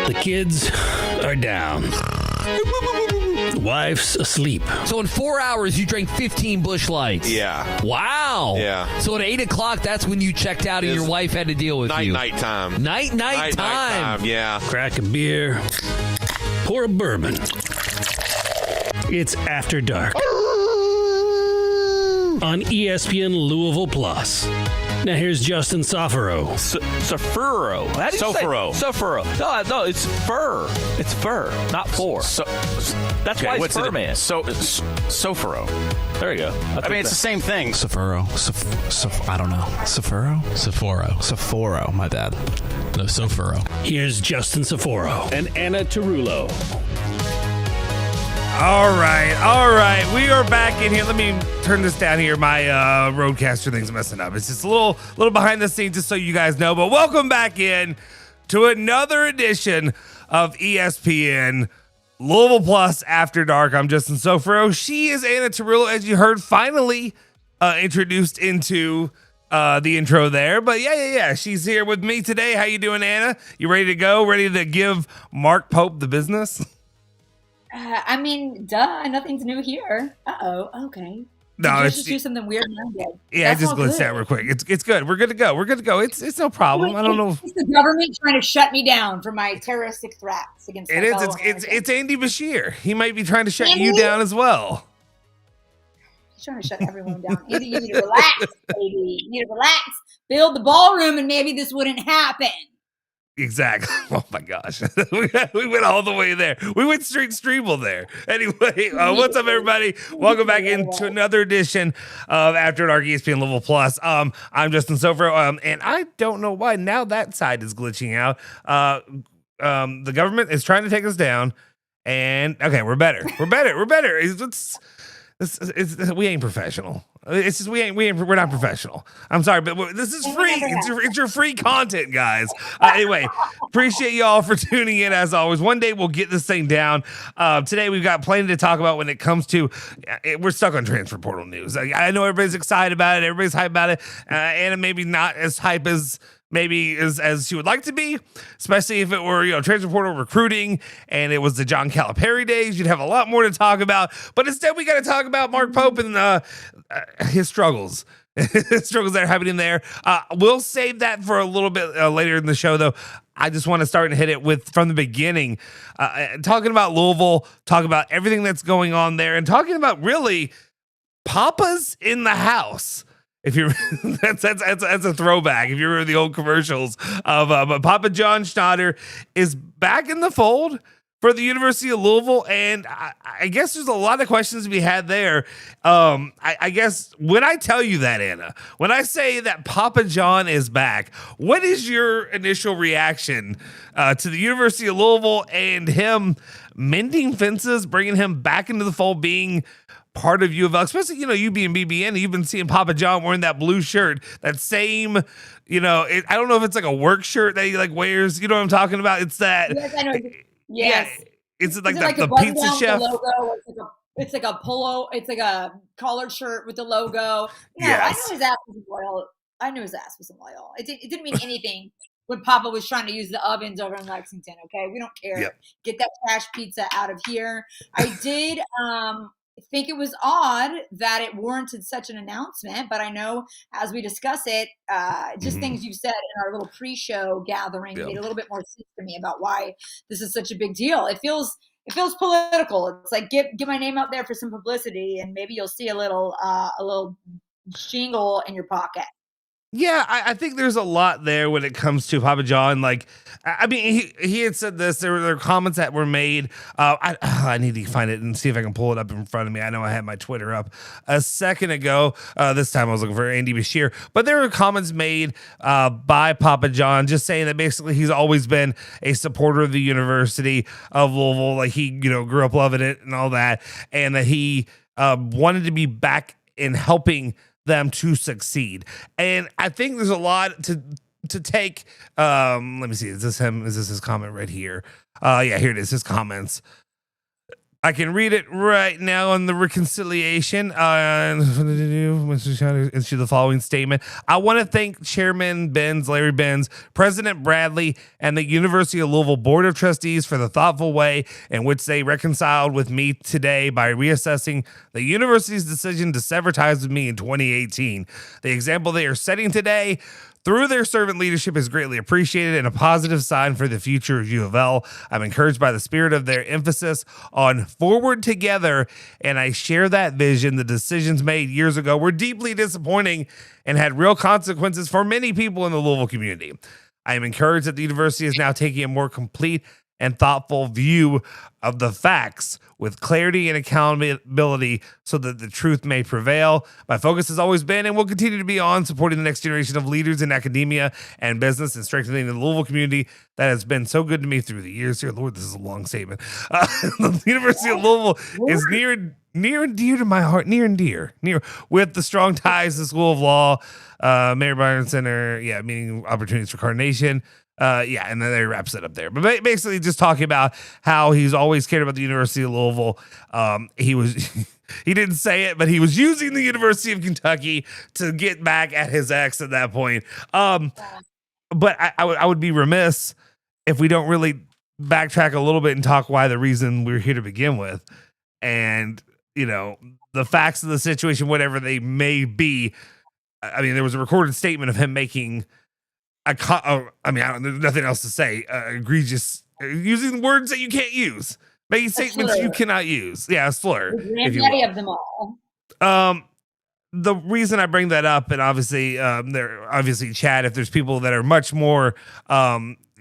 The kids are down. The wife's asleep. So in 4 hours, you drank 15 Busch Lights. Yeah. Wow. Yeah. So at 8 o'clock, that's when you checked out and your wife had to deal with you. Night time. Night time. Yeah. Crack a beer. Pour a bourbon. It's After Dark. On ESPN Louisville Plus. Now here's Justin Soforo. Soforo. How do you Soforo. say Soforo? No, it's fur. It's fur, not four. That's why it's fur, man. Soforo. There you go. I mean, it's the same thing. Soforo. I don't know. Soforo? Soforo, my bad. No, Soforo. Here's Justin Soforo and Anna Tarullo. All right. We are back in here. Let me turn this down here. My roadcaster thing's messing up. It's just a little behind the scenes, just so you guys know. But welcome back in to another edition of ESPN Louisville Plus After Dark. I'm Justin Soforo. She is Anna Tarullo, as you heard, finally introduced into the intro there. But yeah. She's here with me today. How you doing, Anna? You ready to go? Ready to give Mark Pope the business? I mean, duh, nothing's new here. Okay. No, it's just do something weird and I did. Yeah, That's just all glitched good. out real quick. It's good. We're good to go. It's no problem. I don't know. It's the government trying to shut me down for my terroristic threats against. It is. It's Andy Bashir. He might be trying to shut you down as well. He's trying to shut everyone down. Andy, you need to relax, baby. You need to relax. Build the ballroom, and maybe this wouldn't happen. Exactly. Oh my gosh. We went all the way there. We went straight streamable there. Anyway, what's up, everybody? Welcome back into another edition of After Dark ESPN Louisville Plus. I'm Justin Soforo, and I don't know why now that side is glitching out. The government is trying to take us down, and okay, we're better. We ain't professional. It's just we're not professional. I'm sorry, but this is free. It's your free content, guys. Anyway, appreciate y'all for tuning in as always. One day we'll get this thing down. Today we've got plenty to talk about when it comes to. We're stuck on transfer portal news. I know everybody's excited about it. Everybody's hyped about it. Anna maybe not as hype as maybe as she would like to be, especially if it were, transfer portal recruiting and it was the John Calipari days. You'd have a lot more to talk about. But instead, we got to talk about Mark Pope and his struggles. His struggles that are happening there. We'll save that for a little bit later in the show, though. I just want to start and hit it from the beginning, talking about Louisville, talking about everything that's going on there, and talking about really Papa's in the house. If you're that's a throwback. If you remember the old commercials of Papa John Schnatter is back in the fold for the University of Louisville, and I guess there's a lot of questions to be had there. I guess when I tell you that, Anna, when I say that Papa John is back, what is your initial reaction to the University of Louisville and him mending fences, bringing him back into the fold, being part of U of L, especially, you being BBN, you've been seeing Papa John wearing that blue shirt, that same, I don't know if it's like a work shirt that he wears, you know what I'm talking about? It's that. Yes, I know. Yes. Yeah, it's like the pizza chef. Logo? It's like a polo. It's like a collared shirt with the logo. Yes. I knew his ass was loyal. It didn't mean anything when Papa was trying to use the ovens over in Lexington. Okay, we don't care. Yep. Get that trash pizza out of here. I did. Think it was odd that it warranted such an announcement, but I know as we discuss it, things you've said in our little pre-show gathering made a little bit more sense to me about why this is such a big deal. It feels political. It's like get my name out there for some publicity, and maybe you'll see a little jingle in your pocket. Yeah, I think there's a lot there when it comes to Papa John. He had said this. There were comments that were made. I need to find it and see if I can pull it up in front of me. I know I had my Twitter up a second ago. This time I was looking for Andy Bashir. But there were comments made by Papa John just saying that basically he's always been a supporter of the University of Louisville. Like he, grew up loving it and all that. And that he wanted to be back in helping them to succeed. And I think there's a lot to take. Let me see. Is this him? Is this his comment right here? Yeah, here it is. His comments. I can read it right now on the reconciliation. Issue the following statement. I want to thank Chairman Benz, Larry Benz, President Bradley, and the University of Louisville Board of Trustees for the thoughtful way in which they reconciled with me today by reassessing the university's decision to sever ties with me in 2018. The example they are setting today through their servant leadership is greatly appreciated and a positive sign for the future of U of L. I'm encouraged by the spirit of their emphasis on forward together, and I share that vision. The decisions made years ago were deeply disappointing and had real consequences for many people in the Louisville community. I am encouraged that the university is now taking a more complete and thoughtful view of the facts with clarity and accountability so that the truth may prevail. My focus has always been and will continue to be on supporting the next generation of leaders in academia and business and strengthening the Louisville community that has been so good to me through the years. Here, Lord, this is a long statement. The University of Louisville is near and dear to my heart, near with the strong ties to the School of Law, Mary Byron Center, meaning opportunities for coordination. And then they wraps it up there. But basically just talking about how he's always cared about the University of Louisville. He didn't say it, but he was using the University of Kentucky to get back at his ex at that point. But I would be remiss if we don't really backtrack a little bit and talk why the reason we're here to begin with. And, the facts of the situation, whatever they may be. I mean, there was a recorded statement of him making there's nothing else to say. Egregious, using words that you can't use, making statements you cannot use. Yeah, a slur. Many of them all. The reason I bring that up, and obviously, Chad, if there's people that are much more,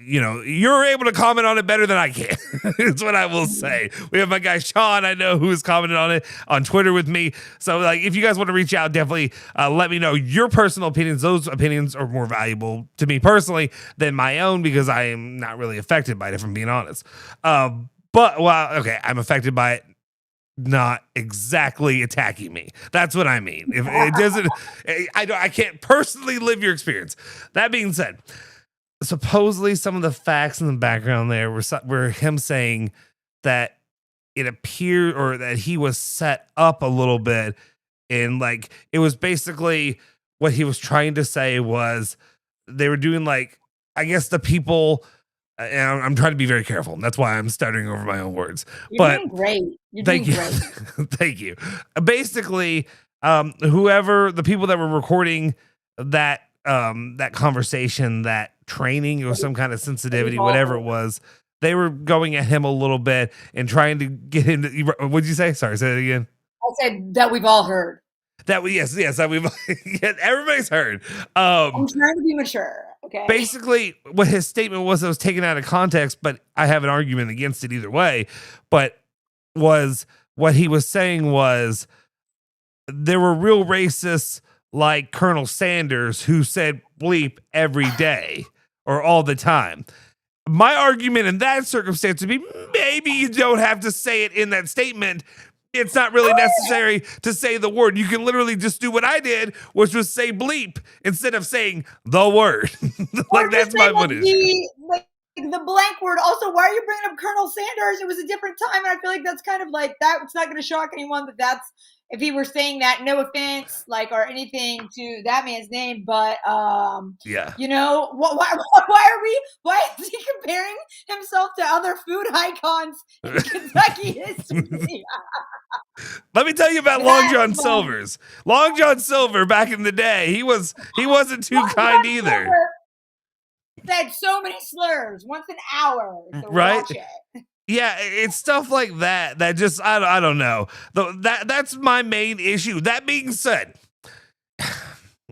you're able to comment on it better than I can. It's what I will say. We have my guy Sean, I know, who has commented on it on Twitter with me. So, if you guys want to reach out, definitely let me know your personal opinions. Those opinions are more valuable to me personally than my own because I am not really affected by it, if I'm being honest. I'm affected by it. Not exactly attacking me. That's what I mean. If it doesn't, I can't personally live your experience. That being said, supposedly some of the facts in the background there were him saying that it appeared or that he was set up a little bit, and it was basically what he was trying to say was they were doing I guess the people. And I'm trying to be very careful. And that's why I'm stuttering over my own words. You're doing great. Thank you. Thank you. Basically, whoever the people that were recording that conversation, that training, it was some kind of sensitivity, whatever it was. They were going at him a little bit and trying to get him to. What'd you say? Sorry, say it again. I said that we've all heard. That we've everybody's heard. I'm trying to be mature. Okay. Basically, what his statement was taken out of context, but I have an argument against it either way. But was what he was saying was there were real racists like Colonel Sanders who said bleep every day or all the time. My argument in that circumstance would be maybe you don't have to say it in that statement. It's not really necessary to say the word. You can literally just do what I did, which was say bleep instead of saying the word. That's my footage. The blank word. Also, why are you bringing up Colonel Sanders? It was a different time, and I feel like that's kind of that. It's not going to shock anyone that that's if he were saying that. No offense, or anything to that man's name, but why is he comparing himself to other food icons in Kentucky history? Let me tell you about Long John Silver's. Long John Silver back in the day, he wasn't too kind either. Said so many slurs once an hour. So right? Watch it. Yeah, it's stuff like that that just I don't know. That's my main issue. That being said,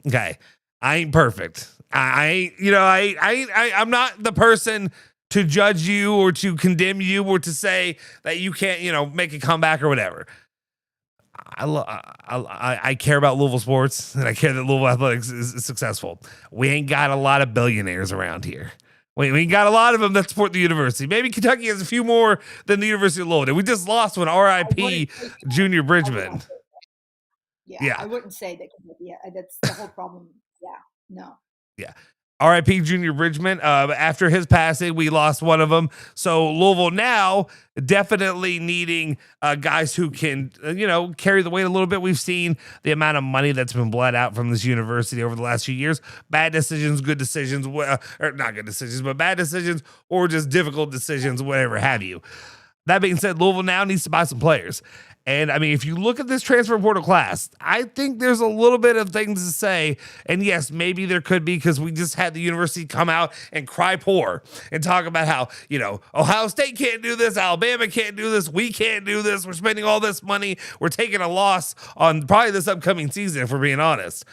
okay, I ain't perfect. I'm not the person to judge you or to condemn you or to say that you can't, make a comeback or whatever. I care about Louisville sports and I care that Louisville athletics is successful. We ain't got a lot of billionaires around here. We ain't got a lot of them that support the university. Maybe Kentucky has a few more than the University of Louisville. We just lost one, RIP Junior Bridgman. Yeah, I wouldn't say that. Yeah, that's the whole problem. Yeah, no. Yeah. R.I.P. Junior Bridgman. After his passing, we lost one of them. So Louisville now definitely needing guys who can, carry the weight a little bit. We've seen the amount of money that's been bled out from this university over the last few years. Bad decisions, good decisions, or not good decisions, but bad decisions or just difficult decisions, whatever have you. That being said, Louisville now needs to buy some players. And I mean, if you look at this transfer portal class, I think there's a little bit of things to say. And yes, maybe there could be, because we just had the university come out and cry poor and talk about how, Ohio State can't do this, Alabama can't do this, we can't do this, we're spending all this money, we're taking a loss on probably this upcoming season, if we're being honest.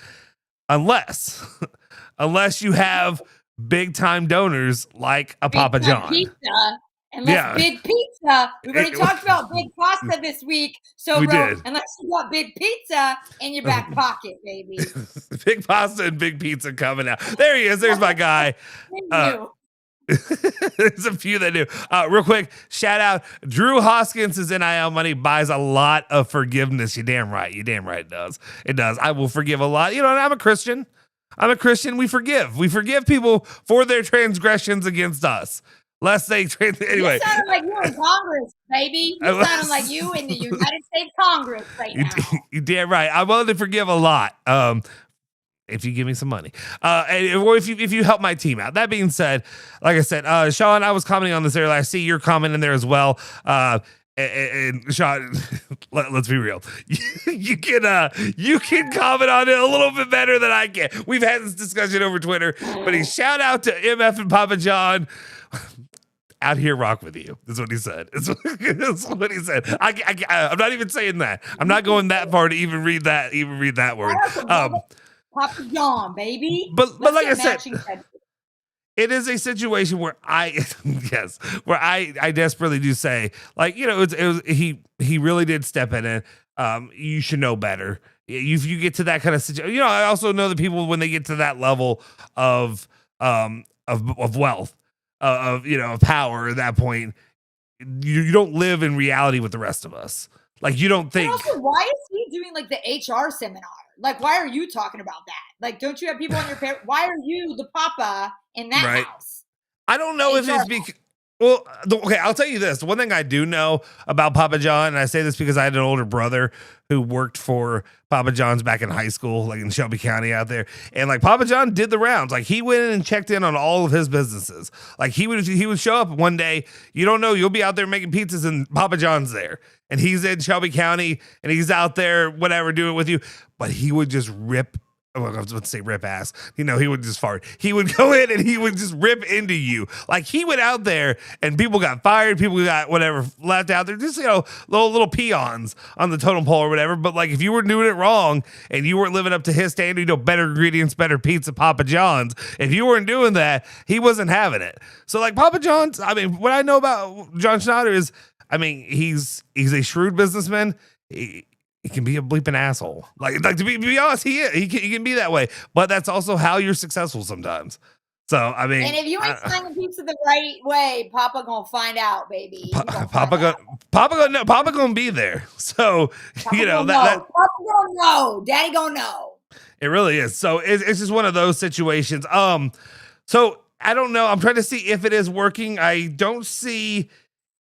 Unless you have big time donors like a Papa John. Pizza. Unless big pizza, we already talked about big pasta this week. So, unless you got big pizza in your back pocket, baby. Big pasta and big pizza coming out. There he is. There's my guy. There's a few that do. Real quick, shout out Drew Hoskins' NIL money buys a lot of forgiveness. You're damn right. It does. It does. I will forgive a lot. And I'm a Christian. We forgive. We forgive people for their transgressions against us. Lest they anyway. You sound like you in Congress, baby. You sound like you in the United States Congress right now. You damn right. I'm willing to forgive a lot. If you give me some money, or if you help my team out. That being said, like I said, Sean, I was commenting on this earlier. I see your comment in there as well. And Sean, let's be real. You can comment on it a little bit better than I can. We've had this discussion over Twitter, but he shout out to MF and Papa John. Out here, rock with you. That's what he said. That's what he said. I'm not even saying that. I'm not going that far to even read that word. Papa John, baby. But like I said, it is a situation where I desperately do say, like, he really did step in it. You should know better. If you get to that kind of situation, I also know that people, when they get to that level of wealth, of power at that point, you don't live in reality with the rest of us. Like, you don't think. Also, why is he doing like the HR seminar? Like, why are you talking about that? Like, don't you have people on your parent? Why are you the papa in that house? I don't know if it's because. Well, okay, I'll tell you this. The one thing I do know about Papa John, and I say this because I had an older brother who worked for Papa John's back in high school, like in Shelby County out there. And like Papa John did the rounds. Like, he went in and checked in on all of his businesses. Like, he would show up one day. You don't know, you'll be out there making pizzas and Papa John's there. And he's in Shelby County and he's out there, whatever, doing it with you. But he would just rip. I was about to say rip ass. He would just fart. He would go in and he would just rip into you. Like, he went out there and people got fired. People got whatever left out there. Just, little peons on the totem pole or whatever. But like, if you were doing it wrong and you weren't living up to his standard, better ingredients, better pizza, Papa John's. If you weren't doing that, he wasn't having it. So like Papa John's, I mean, what I know about John Schnatter is, I mean, he's a shrewd businessman. He can be a bleeping asshole. Like to be honest, he is. He can be that way. But that's also how you're successful sometimes. So, I mean. And if you ain't slinging pizza the right way, Papa gonna find out, baby. Papa gonna be there. So, Papa gonna know. Daddy gonna know. It really is. So it's just one of those situations. So I don't know. I'm trying to see if it is working. I don't see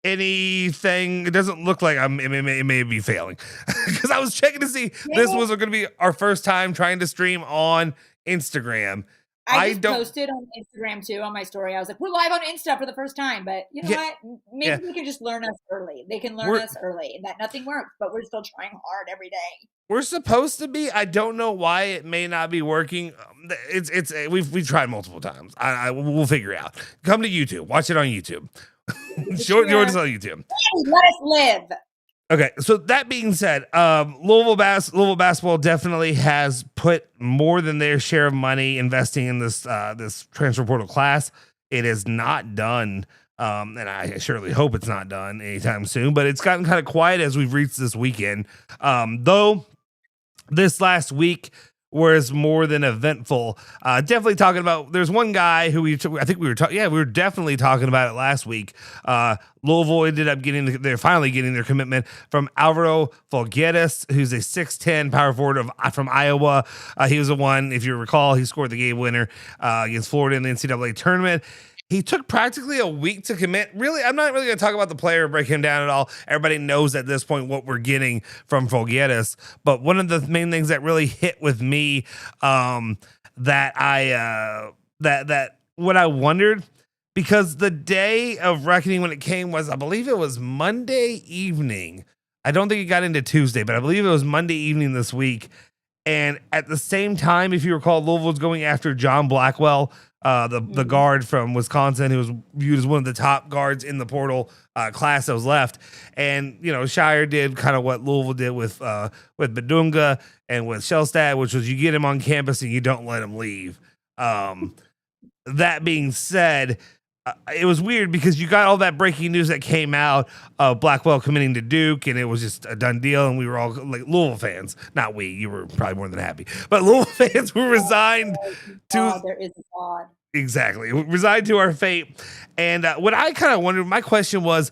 anything. It doesn't look like it may be failing, because I was checking to see this was going to be our first time trying to stream on Instagram. I posted on Instagram too on my story. I was like, we're live on Insta for the first time, but you know what? Maybe they can just learn us early. They can learn us early, and that nothing works, but we're still trying hard every day. We're supposed to be. I don't know why it may not be working. We've tried multiple times. We'll figure it out. Come to YouTube. Watch it on YouTube. Jordan's on YouTube. Let us live. Okay, so that being said, Louisville basketball definitely has put more than their share of money investing in this transfer portal class. It is not done, and I surely hope it's not done anytime soon. But it's gotten kind of quiet as we've reached this weekend. Though this last week was more than eventful. Definitely talking about, there's one guy who we were definitely talking about it last week. Louisville ended up they're finally getting their commitment from Alvaro Folgueras, who's a 6'10" power forward from Iowa. He was the one, if you recall, he scored the game winner against Florida in the NCAA tournament. He took practically a week to commit. Really, I'm not really going to talk about the player, break him down at all. Everybody knows at this point what we're getting from Folgueras. But one of the main things that really hit with me, that what I wondered, because the day of reckoning when it came was, I believe it was Monday evening. I don't think it got into Tuesday, but I believe it was Monday evening this week. And at the same time, if you recall, Louisville was going after John Blackwell, the guard from Wisconsin, who was viewed as one of the top guards in the portal class that was left. And, you know, Shire did kind of what Louisville did with Badunga and with Shellstad, which was you get him on campus and you don't let him leave. That being said, it was weird because you got all that breaking news that came out of Blackwell committing to Duke, and it was just a done deal. And we were all like Louisville fans, not we. You were probably more than happy, but Louisville fans were resigned to. There is a God. Exactly, resigned to our fate. And what I kind of wondered, my question was,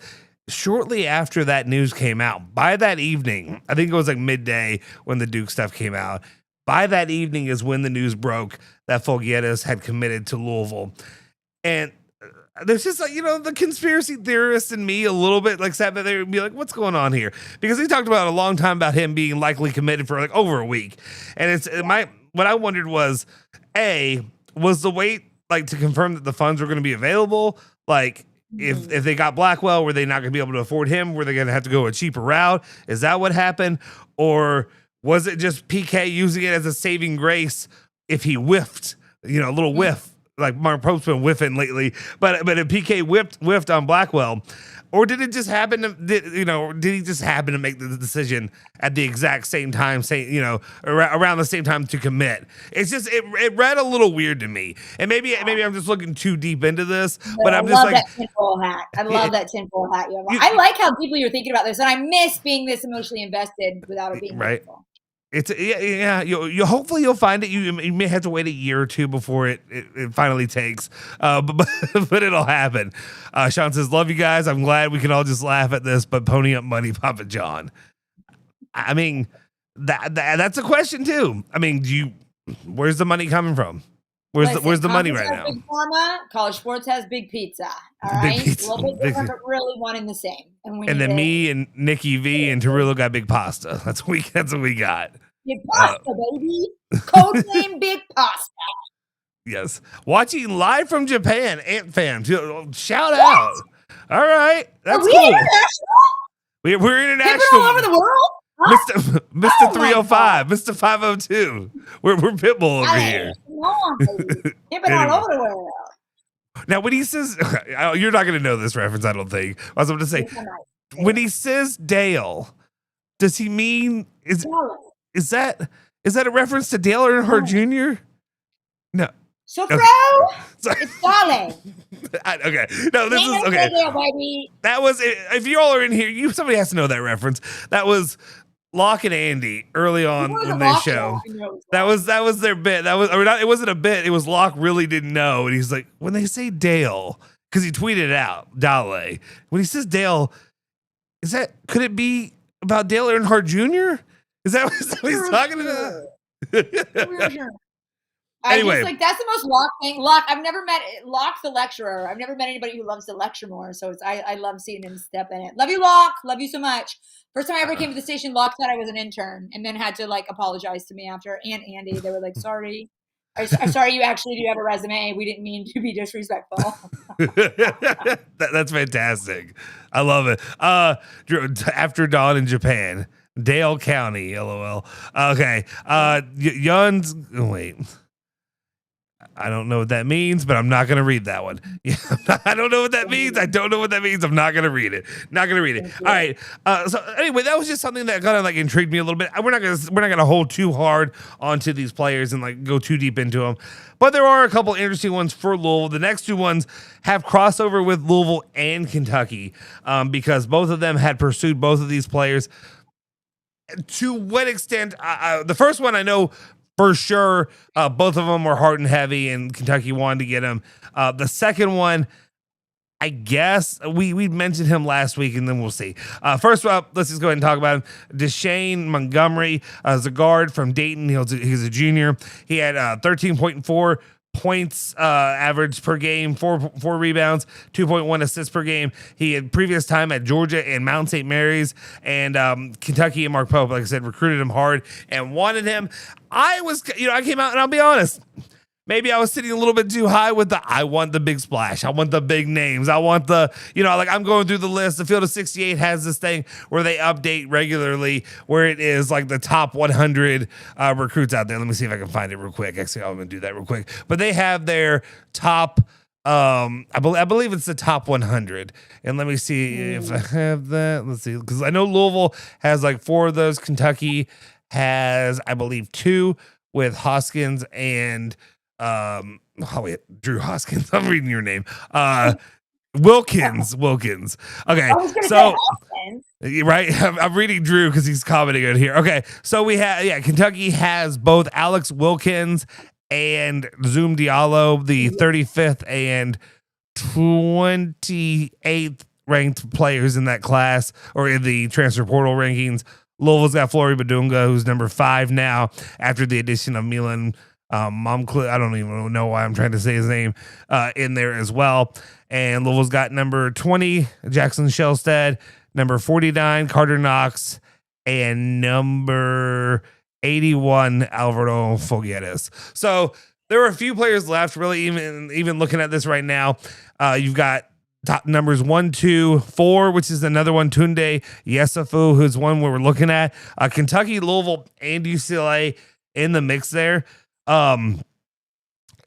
shortly after that news came out, by that evening, I think it was like midday when the Duke stuff came out. By that evening is when the news broke that Folgueras had committed to Louisville, and there's just like, you know, the conspiracy theorist in me a little bit like sat there and be like, what's going on here? Because he talked about a long time about him being likely committed for like over a week. And what I wondered was, was the wait like to confirm that the funds were going to be available? Like if they got Blackwell, were they not going to be able to afford him? Were they going to have to go a cheaper route? Is that what happened? Or was it just PK using it as a saving grace if he whiffed, you know, a little whiff? Like Mark Pope's been whiffing lately, but if PK whiffed on Blackwell, or did it just happen did he just happen to make the decision at the exact same time, around the same time to commit? It's just it read a little weird to me, and maybe I'm just looking too deep into this, but I'm just like that tinfoil hat. I love that tinfoil hat you have. I like how deeply you're thinking about this, and I miss being this emotionally invested without it being right. painful. It's you hopefully you'll find it. You may have to wait a year or two before it finally takes, but it'll happen. Sean says, "Love you guys. I'm glad we can all just laugh at this, but pony up money, Papa John." I mean, that's a question too. I mean, where's the money coming from? Where's the money right now? Big pharma, college sports has big pizza. All right, pizza. a little bit different, but really one and the same. And then me and Nikki V and Tarullo got big pasta. That's what we got. Big pasta, baby. Code name Big Pasta. Yes, watching live from Japan, Ant fam. Shout out! All right, that's cool. International? We're international. All over the world. Mr. 305, Mr. 502. We're Pitbull over here. Come on, baby. All over the world. Now, when he says, you're not going to know this reference, I don't think. I was going to say, when he says Dale, does he mean is that a reference to Dale Earnhardt Jr.? No. Soforo, it's Dale. Okay, no, this is okay. Baby. That was if you all are in here, somebody has to know that reference. That was Locke and Andy early on in their show. That was their bit. It wasn't a bit. It was Locke really didn't know, and he's like, when they say Dale, because he tweeted it out, Dale. When he says Dale, could it be about Dale Earnhardt Jr.? Is that what he's talking about? Anyway, that's the most Locke thing. Locke, I've never met Locke the lecturer. I've never met anybody who loves to lecture more. So I love seeing him step in it. Love you, Locke. Love you so much. First time I ever came to the station, Locke thought I was an intern, and then had to apologize to me after. And Andy, they were like, "Sorry, I'm sorry. You actually do have a resume. We didn't mean to be disrespectful." That's fantastic. I love it. After dawn in Japan, Dale County. LOL. Okay. Yun's. Wait. I don't know what that means, but I'm not going to read that one. I don't know what that means. I'm not going to read it. All right. So anyway, that was just something that kind of intrigued me a little bit. We're not going to hold too hard onto these players and go too deep into them. But there are a couple interesting ones for Louisville. The next two ones have crossover with Louisville and Kentucky because both of them had pursued both of these players. To what extent? The first one I know for sure, both of them were hard and heavy, and Kentucky wanted to get him. The second one, I guess we mentioned him last week, and then we'll see. First up, let's just go ahead and talk about him. Deshaun Montgomery is a guard from Dayton. He's a junior. He had 13.4 points average per game, four rebounds, 2.1 assists per game. He had previous time at Georgia and Mount St. Mary's, and Kentucky and Mark Pope, like I said, recruited him hard and wanted him. I came out, and I'll be honest, maybe I was sitting a little bit too high with I want the big splash. I want the big names. I want I'm going through the list. The Field of 68 has this thing where they update regularly, where it is like the top 100 recruits out there. Let me see if I can find it real quick. Actually, I'm going to do that real quick. But they have their top, I believe it's the top 100. And let me see if I have that. Let's see. Because I know Louisville has like 4 of those. Kentucky has, I believe, 2 with Hoskins and Drew Hoskins. I'm reading your name. Wilkins. Okay, so right, I'm reading Drew because he's commenting on here. Okay, so we have Kentucky has both Alex Wilkins and Zoom Diallo, the 35th and 28th ranked players in that class, or in the transfer portal rankings. Louisville's got Flory Badunga, who's number 5 now after the addition of Milan Momcliffe. I don't even know why I'm trying to say his name in there as well. And Louisville's got number 20, Jackson Shellstead, number 49, Carter Knox, and number 81, Alvaro Fogueres. So there are a few players left, really, even looking at this right now. You've got top numbers 1, 2, 4, which is another one, Tunde Yesufu, who's one we're looking at. Kentucky, Louisville, and UCLA in the mix there.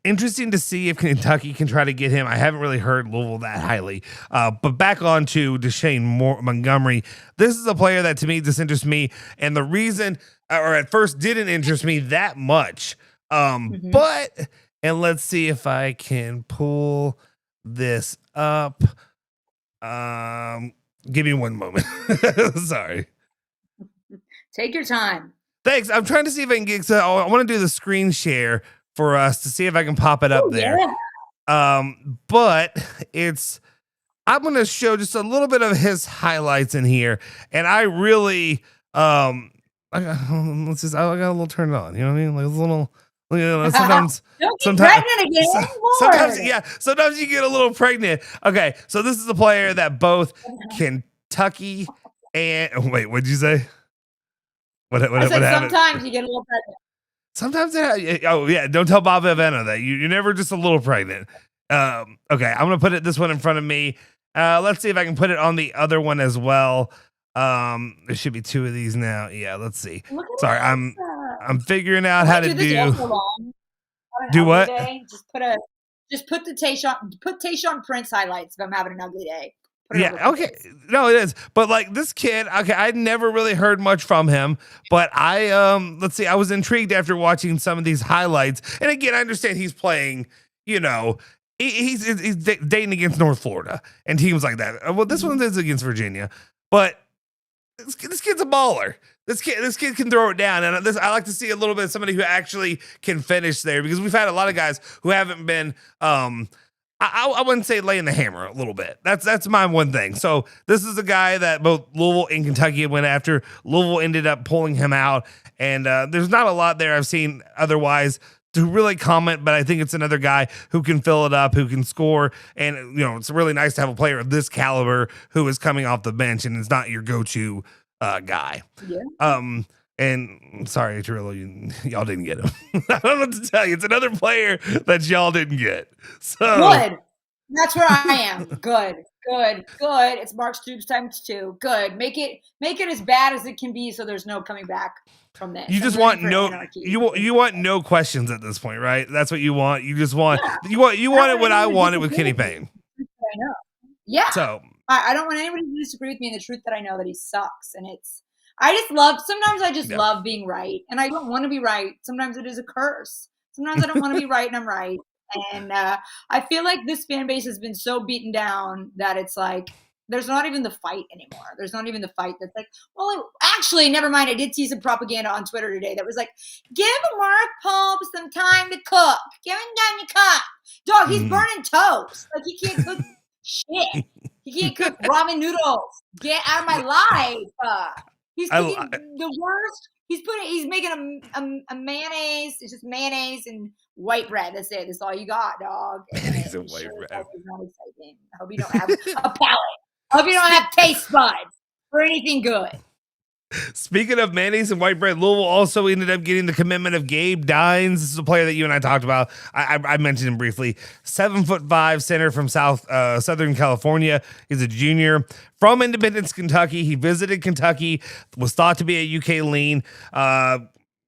Interesting to see if Kentucky can try to get him. I haven't really heard Louisville that highly. But back on to Deshaun Montgomery. This is a player that to me disinterests me, and the reason, or at first didn't interest me that much. But let's see if I can pull this up. Give me one moment. Sorry. Take your time. Thanks. I'm trying to see if I can get. So I want to do the screen share for us to see if I can pop it up there. Yeah. But I'm going to show just a little bit of his highlights in here, and I really I got a little turned on. You know what I mean? Like a little. Sometimes you get a little pregnant. Okay, so this is a player that both Kentucky and what'd you say? What sometimes you get a little pregnant. Sometimes don't tell Bob Avena that you're never just a little pregnant. Okay, I'm gonna put this one in front of me. Let's see if I can put it on the other one as well. There should be 2 of these now. Yeah, let's see. Sorry, I'm figuring out how to do what? Just put the Tayshaun Prince highlights if I'm having an ugly day. Okay. No, it is. But like this kid, okay, I'd never really heard much from him, but I was intrigued after watching some of these highlights. And again, I understand he's playing, he's dating against North Florida and teams like that. Well, this one is against Virginia, but this kid's a baller. This kid can throw it down, and I like to see a little bit of somebody who actually can finish there, because we've had a lot of guys who haven't been. I wouldn't say laying the hammer a little bit. That's my one thing. So this is a guy that both Louisville and Kentucky went after. Louisville ended up pulling him out, and there's not a lot there I've seen otherwise to really comment, but I think it's another guy who can fill it up, who can score, and it's really nice to have a player of this caliber who is coming off the bench and is not your go-to guy. Yeah. And sorry, Tarullo, y'all didn't get him. I don't know what to tell you. It's another player that y'all didn't get. So good. That's where I am. Good. It's Mark Stoops times 2. Good. Make it as bad as it can be, so there's no coming back from this. You just want you want no questions at this point, right? That's what you want. You just want you wanted what I wanted with Kenny Payne. I know. Yeah. So I don't want anybody to disagree with me in the truth that I know that he sucks, and sometimes I just love being right, and I don't want to be right. Sometimes it is a curse. Sometimes I don't want to be right, and I'm right. And I feel like this fan base has been so beaten down that it's like There's not even the fight anymore. There's not even the fight that's like, well, actually, never mind. I did see some propaganda on Twitter today that was like, give Mark Pope some time to cook. Give him time to cook. Dog, he's burning toast. Like, he can't cook shit. He can't cook ramen noodles. Get out of my life. He's cooking the worst. He's making a mayonnaise. It's just mayonnaise and white bread. That's it. That's all you got, dog. Mayonnaise and white bread. Not exciting. I hope you don't have a palate. I hope you don't have taste buds for anything good. Speaking of mayonnaise and white bread, Louisville also ended up getting the commitment of Gabe Dines. This is a player that you and I talked about. I mentioned him briefly. 7'5" center from Southern California. He's a junior from Independence, Kentucky. He visited Kentucky, was thought to be a UK lean.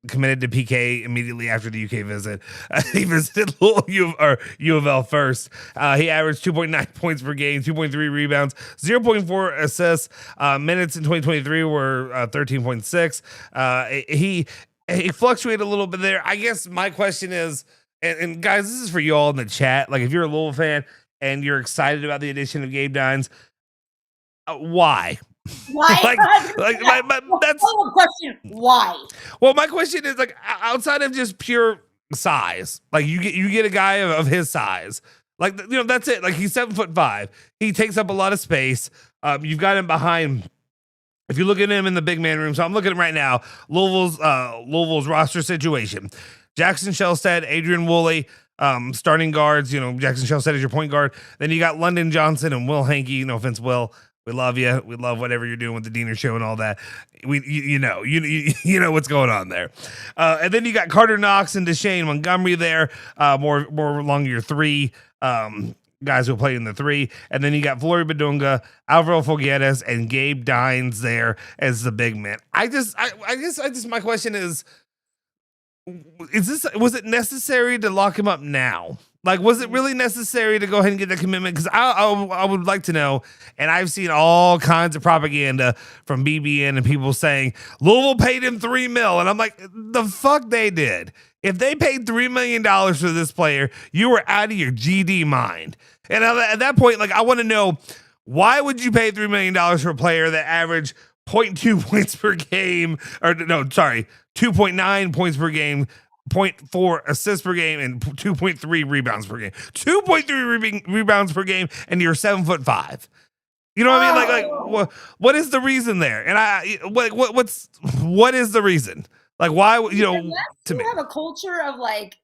Committed to PK immediately after the UK visit. He visited U of L first. He averaged 2.9 points per game, 2.3 rebounds, 0.4 assists. Minutes in 2023 were 13.6. He fluctuated a little bit there. I guess my question is, and guys, this is for you all in the chat. Like, if you're a Louisville fan and you're excited about the addition of Gabe Dines, why? Why? That's a question. Why? Well, my question is, like, outside of just pure size, like you get a guy of his size, like, you know, that's it. Like, he's 7'5". He takes up a lot of space. You've got him behind. If you look at him in the big man room, so I'm looking at him right now, Louisville's roster situation: Jackson Shellstead, Adrian Woolley, starting guards. You know, Jackson Shellstead is your point guard. Then you got London Johnson and Will Hankey. No offense, Will. We love you. We love whatever you're doing with the Diener show and all that. You know what's going on there. And then you got Carter Knox and Deshane Montgomery there. More along your three guys who play in the three. And then you got Flory Badunga, Alvaro Fogueres, and Gabe Dines there as the big man. I guess my question is was it necessary to lock him up now? Like, was it really necessary to go ahead and get the commitment? Because I would like to know, and I've seen all kinds of propaganda from BBN and people saying Louisville paid him $3 million, and I'm like, the fuck they did. If they paid $3 million for this player, you were out of your GD mind. And at that point, like, I want to know, why would you pay $3 million for a player that averaged 0.2 points per game, or no, sorry, 2.9 points per game, 0.4 assists per game, and 2.3 rebounds per game. 2.3 rebounds per game, and you're 7'5". You know what I mean? Like, what is the reason there? And what is the reason? Like, why? You know, to me, have a culture of, like,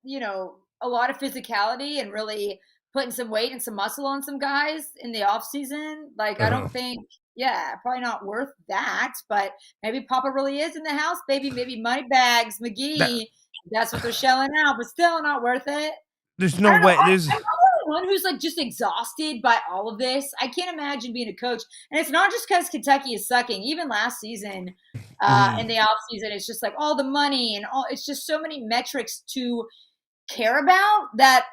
you know, a lot of physicality and really putting some weight and some muscle on some guys in the off season. Like, I don't think. Yeah, probably not worth that, but maybe Papa really is in the house, baby. Maybe Moneybags, McGee. That's what they're shelling out, but still not worth it. There's no way. I'm the one who's, like, just exhausted by all of this. I can't imagine being a coach, and it's not just because Kentucky is sucking. Even last season, in the off season, it's just like all the money and all. It's just so many metrics to care about that.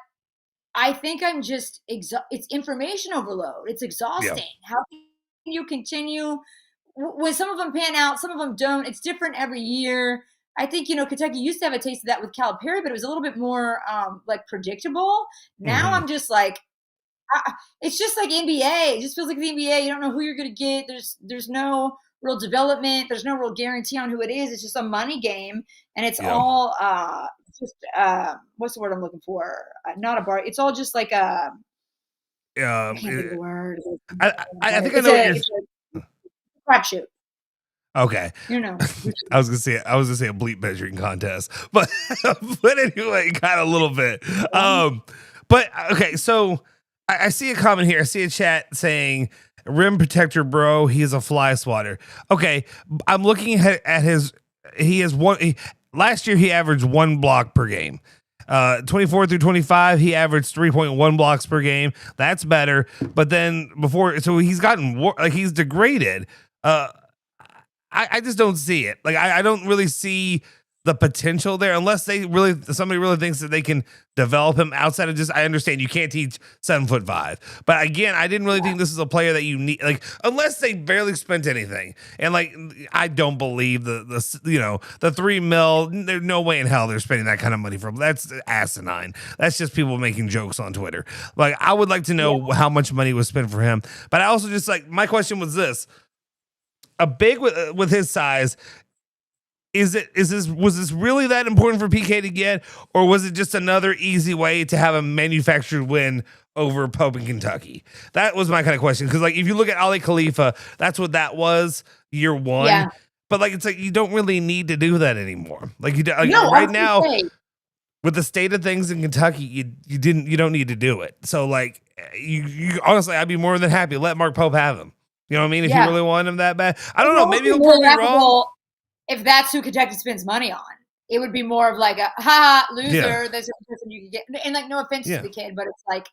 I think I'm just it's information overload. It's exhausting. Yeah. How you continue when some of them pan out, some of them don't. It's different every year. I think, you know, Kentucky used to have a taste of that with Calipari, but it was a little bit more like predictable. Now I'm just like, it's just like NBA. It just feels like the NBA. You don't know who you're going to get. There's no real development. There's no real guarantee on who it is. It's just a money game, and it's all just what's the word I'm looking for? Not a bar. It's all just like a. I can't think of the word. I think I know what you're. Crapshoot. Okay. You know. I was gonna say a bleep measuring contest, but anyway, kind of a little bit. But okay, so I see a comment here. I see a chat saying rim protector, bro. He is a fly swatter. Okay, I'm looking at his. Last year he averaged 1 block per game. 24 through 25, he averaged 3.1 blocks per game. That's better. But then so he's gotten like he's degraded. I just don't see it. Like I don't really see the potential there, unless somebody really thinks that they can develop him outside of just, I understand you can't teach 7'5", but again, I didn't really think this is a player that you need, like, unless they barely spent anything. And like, I don't believe the $3 million, there's no way in hell they're spending that kind of money for him. That's asinine. That's just people making jokes on Twitter. Like, I would like to know how much money was spent for him, but I also just like, my question was this: a big with his size, was this really that important for PK to get, or was it just another easy way to have a manufactured win over Pope in Kentucky? That was my kind of question. Because like, if you look at Ali Khalifa, that's what that was year one. Yeah. But like, it's like you don't really need to do that anymore. Like right now, with the state of things in Kentucky, you don't need to do it. So like, you honestly, I'd be more than happy. Let Mark Pope have him. You know what I mean? If you really want him that bad, I don't know. Maybe he'll prove me wrong. If that's who Kentucky spends money on, it would be more of like a loser. Yeah. There's a person you can get, and like, no offense to the kid, but it's like,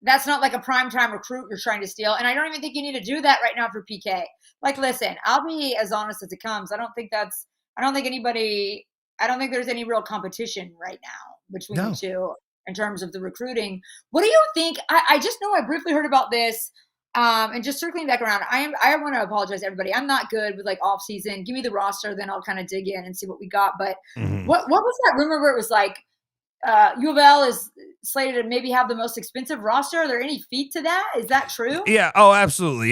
that's not like a primetime recruit you're trying to steal. And I don't even think you need to do that right now for PK. Like, listen, I'll be as honest as it comes. I don't think there's any real competition right now between the two in terms of the recruiting. What do you think? I just know I briefly heard about this. And just circling back around, I want to apologize to everybody. I'm not good with like off season. Give me the roster, then I'll kind of dig in and see what we got. But what was that rumor where it was like U of L is slated to maybe have the most expensive roster? Are there any feet to that? Is that true? Yeah. Oh, absolutely.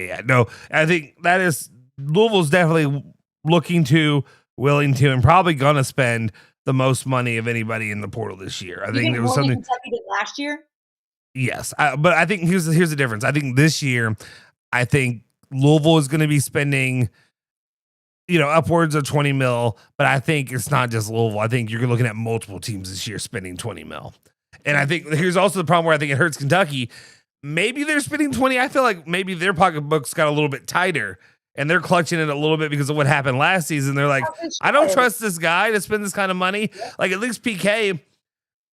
Yeah. No, I think that is Louisville's definitely looking to, willing to, and probably going to spend the most money of anybody in the portal this year. I think there was something Kentucky did last year. Yes, but I think here's the difference. I think this year, I think Louisville is going to be spending, upwards of 20 mil. But I think it's not just Louisville. I think you're looking at multiple teams this year spending 20 mil. And I think here's also the problem where I think it hurts Kentucky. Maybe they're spending 20. I feel like maybe their pocketbooks got a little bit tighter and they're clutching it a little bit because of what happened last season. They're like, I don't trust this guy to spend this kind of money. Like, at least PK.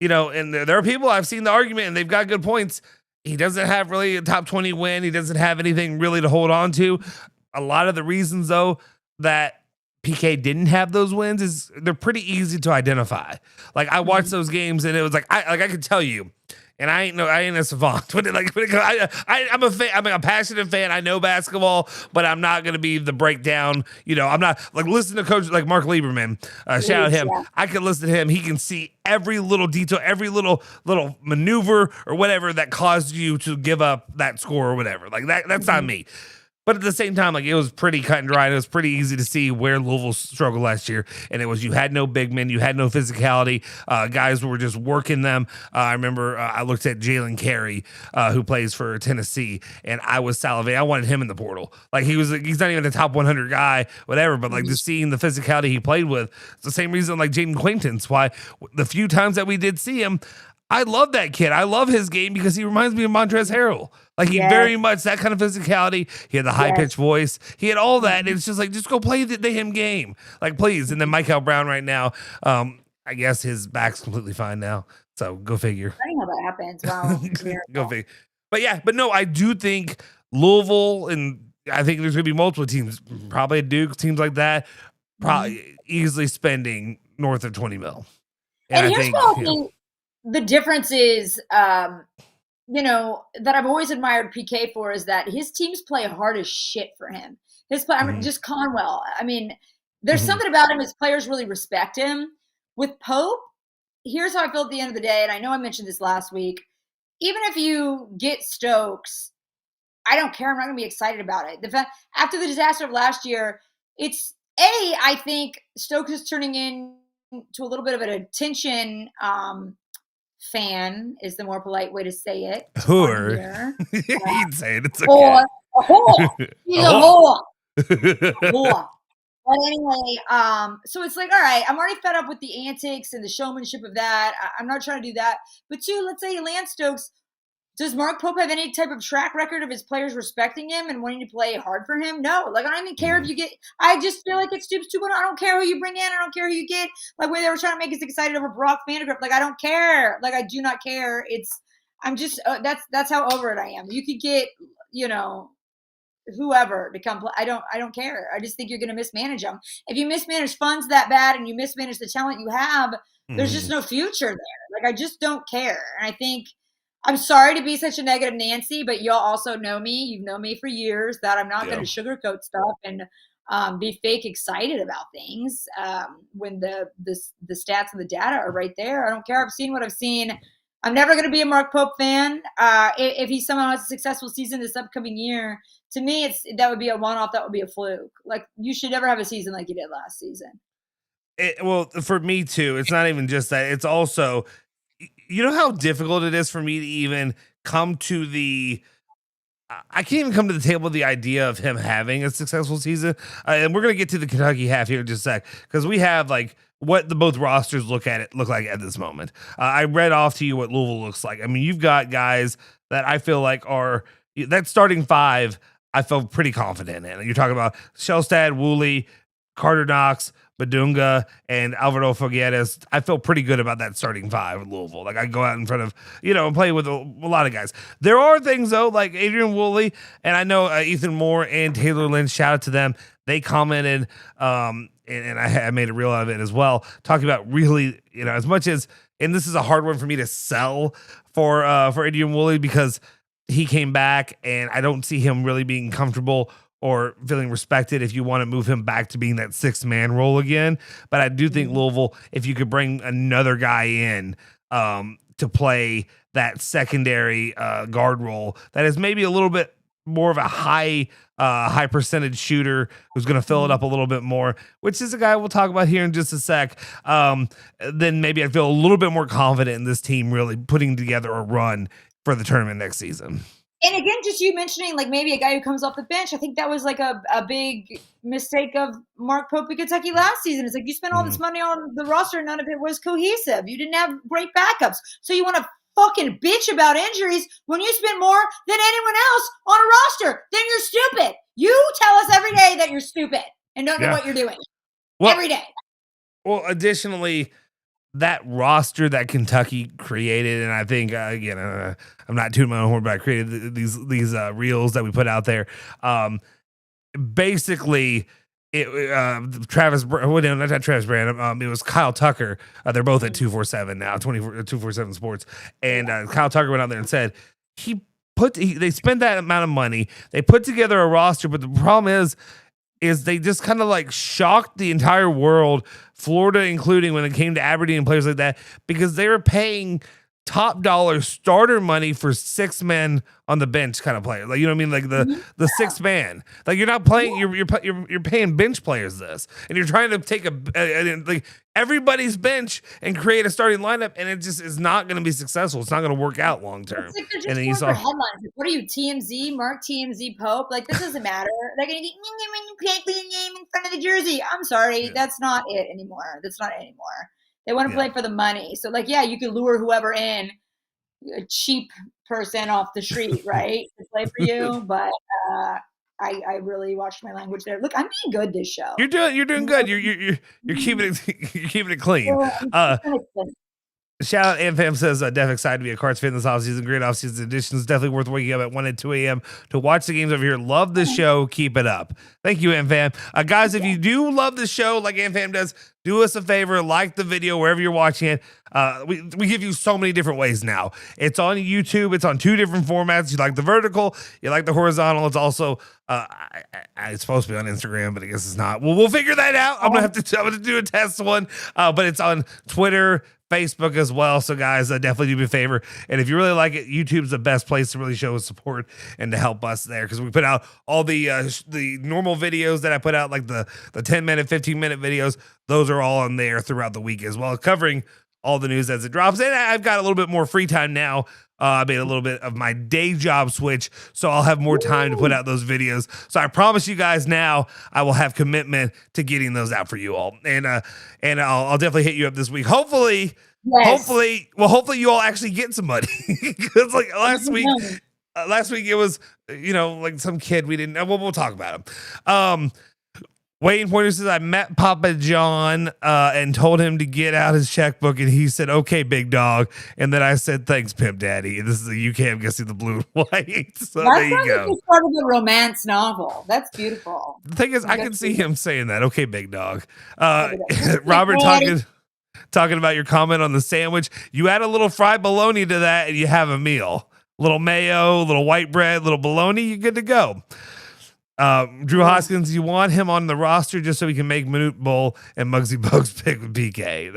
And there are people, I've seen the argument and they've got good points. He doesn't have really a top 20 win. He doesn't have anything really to hold on to. A lot of the reasons, though, that PK didn't have those wins is they're pretty easy to identify. Like, I watched those games and it was like, I could tell you, and I ain't a savant. I'm a fan. I'm a passionate fan. I know basketball, but I'm not going to be the breakdown. I'm not like listen to coach like Mark Lieberman. Shout out him. Yeah. I can listen to him. He can see every little detail, every little maneuver or whatever that caused you to give up that score or whatever. Like that's not me. But at the same time, like, it was pretty cut and dry. And it was pretty easy to see where Louisville struggled last year. And it was, you had no big men, you had no physicality. Guys were just working them. I remember I looked at Jalen Carey, who plays for Tennessee, and I was salivating. I wanted him in the portal. Like, he's not even a top 100 guy, whatever. But like, just seeing the physicality he played with, it's the same reason like Jaden Quaintance. Why the few times that we did see him, I love that kid. I love his game because he reminds me of Montrezl Harrell. Like, he very much that kind of physicality. He had the high pitched voice. He had all that. And it's just like, just go play the him game. Like, please. And then Michael Brown right now, I guess his back's completely fine now. So go figure. I know that happens. Wow. Go figure. But no, I do think Louisville, and I think there's going to be multiple teams, probably Duke, teams like that, probably easily spending north of 20 mil. And here's what I think the difference is, that I've always admired PK for is that his teams play hard as shit for him. His play, just Conwell. I mean, there's something about him. His players really respect him. With Pope, here's how I feel at the end of the day, and I know I mentioned this last week. Even if you get Stokes, I don't care. I'm not going to be excited about it. After the disaster of last year, I think Stokes is turning into a little bit of an attention fan is the more polite way to say it. Whore. He'd say it. It's okay. A whore. He's a whore. Whore. But anyway, so it's like, all right, I'm already fed up with the antics and the showmanship of that. I'm not trying to do that. But two, let's say Lance Stokes, does Mark Pope have any type of track record of his players respecting him and wanting to play hard for him? No. Like, I don't even care if you get – I just feel like it stoops to – I don't care who you bring in. I don't care who you get. Like, when they were trying to make us excited over Brock Vandergrift. Like, I don't care. Like, I do not care. I'm just that's how over it I am. You could get, whoever to come play. I don't care. I just think you're going to mismanage them. If you mismanage funds that bad and you mismanage the talent you have, there's just no future there. Like, I just don't care. And I think, I'm sorry to be such a negative Nancy, but y'all also know me. You've known me for years that I'm not going to sugarcoat stuff and be fake excited about things when the stats and the data are right there. I don't care. I've seen what I've seen. I'm never going to be a Mark Pope fan. If he somehow has a successful season this upcoming year, to me, that would be a one-off. That would be a fluke. Like, you should never have a season like you did last season. Well, for me too, it's not even just that. It's also, you know how difficult it is for me to even come to I can't even come to the table with the idea of him having a successful season. And we're going to get to the Kentucky half here in just a sec, because we have like what the both rosters look like at this moment. I read off to you what Louisville looks like. I mean, you've got guys that I feel like are that starting five. I feel pretty confident in. You're talking about Shellstad, Woolley, Carter Knox, Badunga, and Alvaro Figueres. I feel pretty good about that starting five with Louisville. Like, I go out in front of, and play with a lot of guys. There are things, though, like Adrian Woolley, and I know Ethan Moore and Taylor Lynch, shout out to them. They commented, and I made a reel out of it as well, talking about really, as much as, and this is a hard one for me to sell for Adrian Woolley, because he came back, and I don't see him really being comfortable or feeling respected if you want to move him back to being that 6-man role again. But I do think Louisville, if you could bring another guy in to play that secondary guard role, that is maybe a little bit more of a high percentage shooter who's going to fill it up a little bit more, which is a guy we'll talk about here in just a sec, then maybe I feel a little bit more confident in this team really putting together a run for the tournament next season. And again, just you mentioning like maybe a guy who comes off the bench, I think that was like a big mistake of Mark Pope in Kentucky last season. It's like you spent all this money on the roster and none of it was cohesive. You didn't have great backups. So you want to fucking bitch about injuries when you spend more than anyone else on a roster. Then you're stupid. You tell us every day that you're stupid and don't know what you're doing. Every day. Well, additionally, that roster that Kentucky created, and I think again, I'm not tooting my own horn, but I created these reels that we put out there. Basically, not Travis Brand. It was Kyle Tucker. They're both at 247 now, 247 Sports, and Kyle Tucker went out there and said they spent that amount of money, they put together a roster, but the problem is they just kind of like shocked the entire world, Florida including, when it came to Aberdeen and players like that, because they were paying top dollar starter money for 6 men on the bench kind of player. Like, you know what I mean? Like the 6 man. Like, you're not playing, you're paying bench players this, and you're trying to take like everybody's bench and create a starting lineup, and it just is not going to be successful. It's not going to work out long term. It's like they're just going for headlines. Like, what are you, TMZ, Mark TMZ Pope? Like, this doesn't matter. They're going to get you can't put your name in front of the jersey. I'm sorry, that's not it anymore. That's not it anymore. They want to play for the money. So, like, yeah, you could lure whoever in, a cheap person off the street, right, to play for you. But I really watched my language there. Look, I'm being good this show. You're doing good. You're keeping it clean. Shout out AmFam says, definitely excited to be a Cards fan this offseason. Great offseason additions. Definitely worth waking up at 1 and 2 a.m. to watch the games over here. Love the show. Keep it up. Thank you, AmFam. Guys, if you do love the show like AmFam does, do us a favor, like the video wherever you're watching it. We give you so many different ways now. It's on YouTube. It's on 2 different formats. You like the vertical, you like the horizontal. It's also it's supposed to be on Instagram, but I guess it's not. Well, we'll figure that out. I'm gonna do a test one, but it's on Twitter, Facebook as well. So guys, definitely do me a favor. And if you really like it, YouTube's the best place to really show us support and to help us there, because we put out all the normal videos that I put out, like the 10-minute, 15-minute videos. Those are all on there throughout the week as well, covering all the news as it drops. And I've got a little bit more free time now. I made a little bit of my day job switch, so I'll have more time to put out those videos. So I promise you guys now, I will have commitment to getting those out for you all. And I'll definitely hit you up this week. Hopefully you all actually get some money, because like last week it was, like some kid we didn't. We'll talk about him. Wayne Pointer says, I met Papa John and told him to get out his checkbook, and he said, okay, big dog. And then I said, thanks, Pimp Daddy. And this is a UK, I'm guessing the blue and white. So That there you sounds go. like it's part of a romance novel. That's beautiful. The thing is, I can see him saying that. Okay, big dog. Robert talking about your comment on the sandwich. You add a little fried bologna to that, and you have a meal. Little mayo, little white bread, little bologna, you're good to go. Drew Hoskins, you want him on the roster just so he can make Minute Bowl and Muggsy Bogues pick with PK.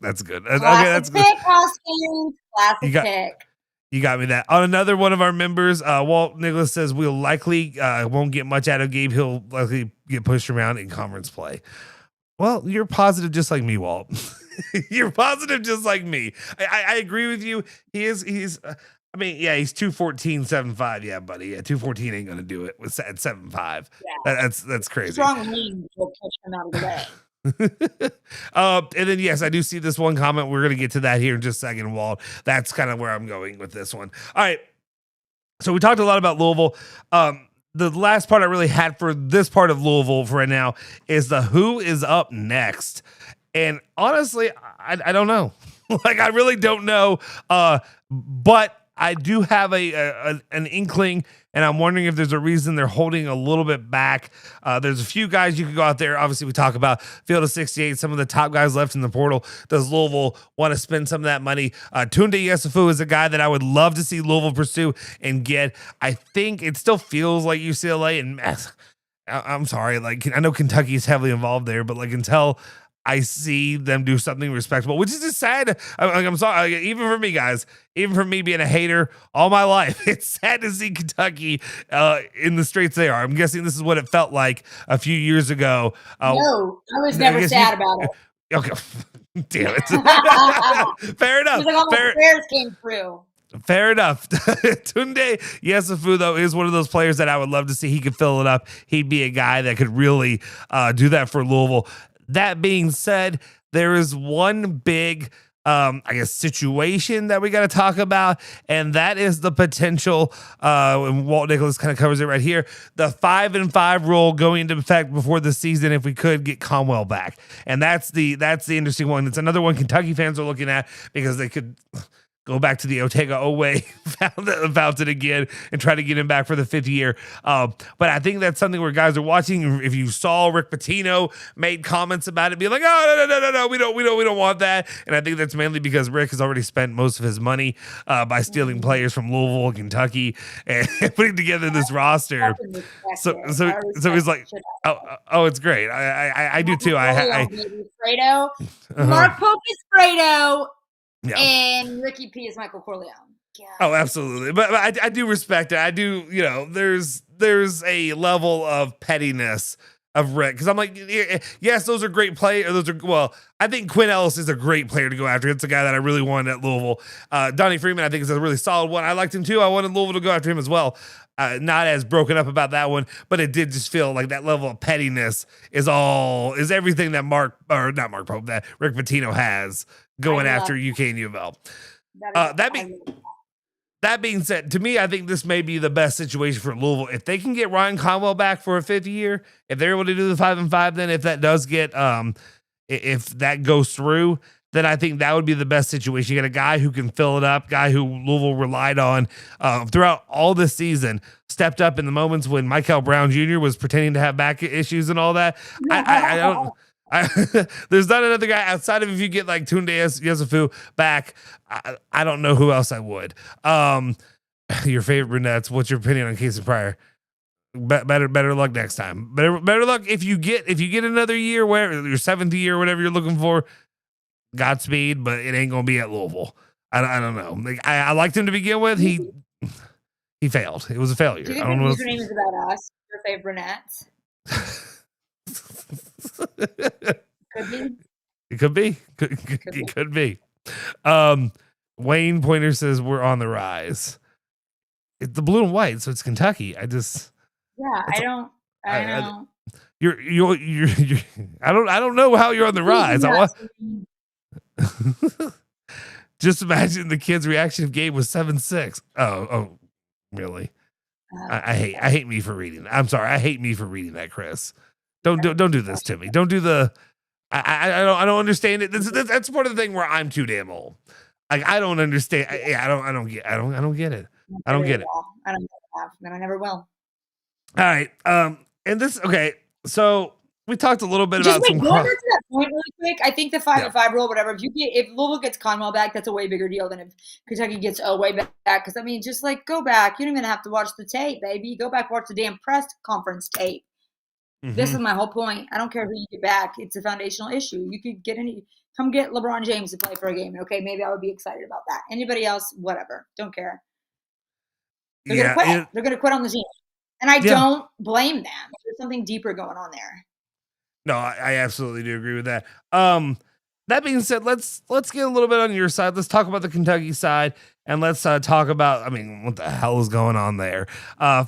That's good. Classic Okay, that's pick, good. Hoskins. Classic pick. You got me that. On another one of our members, Walt Nicholas says we'll likely won't get much out of Gabe. He'll likely get pushed around in conference play. Well, you're positive just like me, Walt. You're positive just like me. I agree with you. He's 214, 7'5". Yeah, buddy. Yeah, 214 ain't gonna do it with at 7'5". Yeah. That's crazy. Strong lean will push him out of the way. And then yes, I do see this one comment. We're gonna get to that here in just a second, Walt. That's kind of where I'm going with this one. All right. So we talked a lot about Louisville. The last part I really had for this part of Louisville for right now is the who is up next. And honestly, I don't know. Like, I really don't know. But I do have an inkling, and I'm wondering if there's a reason they're holding a little bit back. There's a few guys you could go out there. Obviously, we talk about Field of 68, some of the top guys left in the portal. Does Louisville want to spend some of that money? Tunde Yesufu is a guy that I would love to see Louisville pursue and get. I think it still feels like UCLA, and I'm sorry, like, I know Kentucky is heavily involved there, but like, until I see them do something respectable, which is just sad. I'm sorry, even for me, guys, even for me being a hater all my life, it's sad to see Kentucky in the straits they are. I'm guessing this is what it felt like a few years ago. No, I was never sad about it. Okay, damn it. Fair enough. It was like all the prayers came through. Fair enough. Tunde Yesufu, though, is one of those players that I would love to see. He could fill it up. He'd be a guy that could really do that for Louisville. That being said, there is one big, situation that we got to talk about, and that is the potential, and Walt Nicholas kind of covers it right here, the 5-5 rule going into effect before the season if we could get Conwell back. And that's the interesting one. It's another one Kentucky fans are looking at because they could go back to the Otega Owe fountain again and try to get him back for the 5th year. But I think that's something where guys are watching. If you saw Rick Pitino made comments about it, being like, "Oh, no, we don't want that." And I think that's mainly because Rick has already spent most of his money by stealing players from Louisville, Kentucky, and putting together this roster. So he's like, "Oh, it's great. I do too. Fredo, Mark Pope is Fredo." Yeah. And Ricky P is Michael Corleone. Yeah. Oh, absolutely. But I do respect it. I do, there's a level of pettiness of Rick. Because I'm like, yes, those are great players. I think Quinn Ellis is a great player to go after. It's a guy that I really wanted at Louisville. Donnie Freeman, I think, is a really solid one. I liked him too. I wanted Louisville to go after him as well. Not as broken up about that one, but it did just feel like that level of pettiness is everything that that Rick Pitino has going after UK and U of L. That being said, to me, I think this may be the best situation for Louisville. If they can get Ryan Conwell back for a 5th year, if they're able to do the 5-5, then if that does get, if that goes through, then I think that would be the best situation. You get a guy who can fill it up, guy who Louisville relied on throughout all this season, stepped up in the moments when Michael Brown Jr. was pretending to have back issues and all that. I don't. There's not another guy outside of if you get like Tunde Yesufu back. I don't know who else I would. Your favorite brunettes. What's your opinion on Casey Pryor? Better luck next time. Better luck if you get another year where your 7th year, whatever you're looking for. Godspeed, but it ain't gonna be at Louisville. I don't know. Like, I liked him to begin with. He failed. It was a failure. Do you think I don't know. Your name is about us? Your favorite brunettes? Could be. It could be. It could be. Wayne Pointer says we're on the rise. It's the blue and white, so it's Kentucky. I don't know. You're I don't know how you're on the rise. Just imagine the kid's reaction if Gabe was 7'6". Oh, really? I hate me for reading. I'm sorry. I hate me for reading that, Chris. Don't do this to me. Don't do the. I don't understand it. That's part of the thing where I'm too damn old. Like I don't understand. I don't get it. I don't get it. I don't never have, and I never will. All right. And this okay. So we talked a little bit about Going back to that point really quick. I think the 5-5 rule, whatever. If Louisville gets Conwell back, that's a way bigger deal than if Kentucky gets Elway back. Because I mean, just like go back. You don't even have to watch the tape, baby. Go back, watch the damn press conference tape. Mm-hmm. This is my whole point. I don't care who you get back. It's a foundational issue. You could come get LeBron James to play for a game. Okay, maybe I would be excited about that. Anybody else, whatever. Don't care. They're gonna quit. They're gonna quit on the team. And I don't blame them. There's something deeper going on there. No, I absolutely do agree with that. That being said, let's get a little bit on your side. Let's talk about the Kentucky side, and let's talk about, I mean, what the hell is going on there?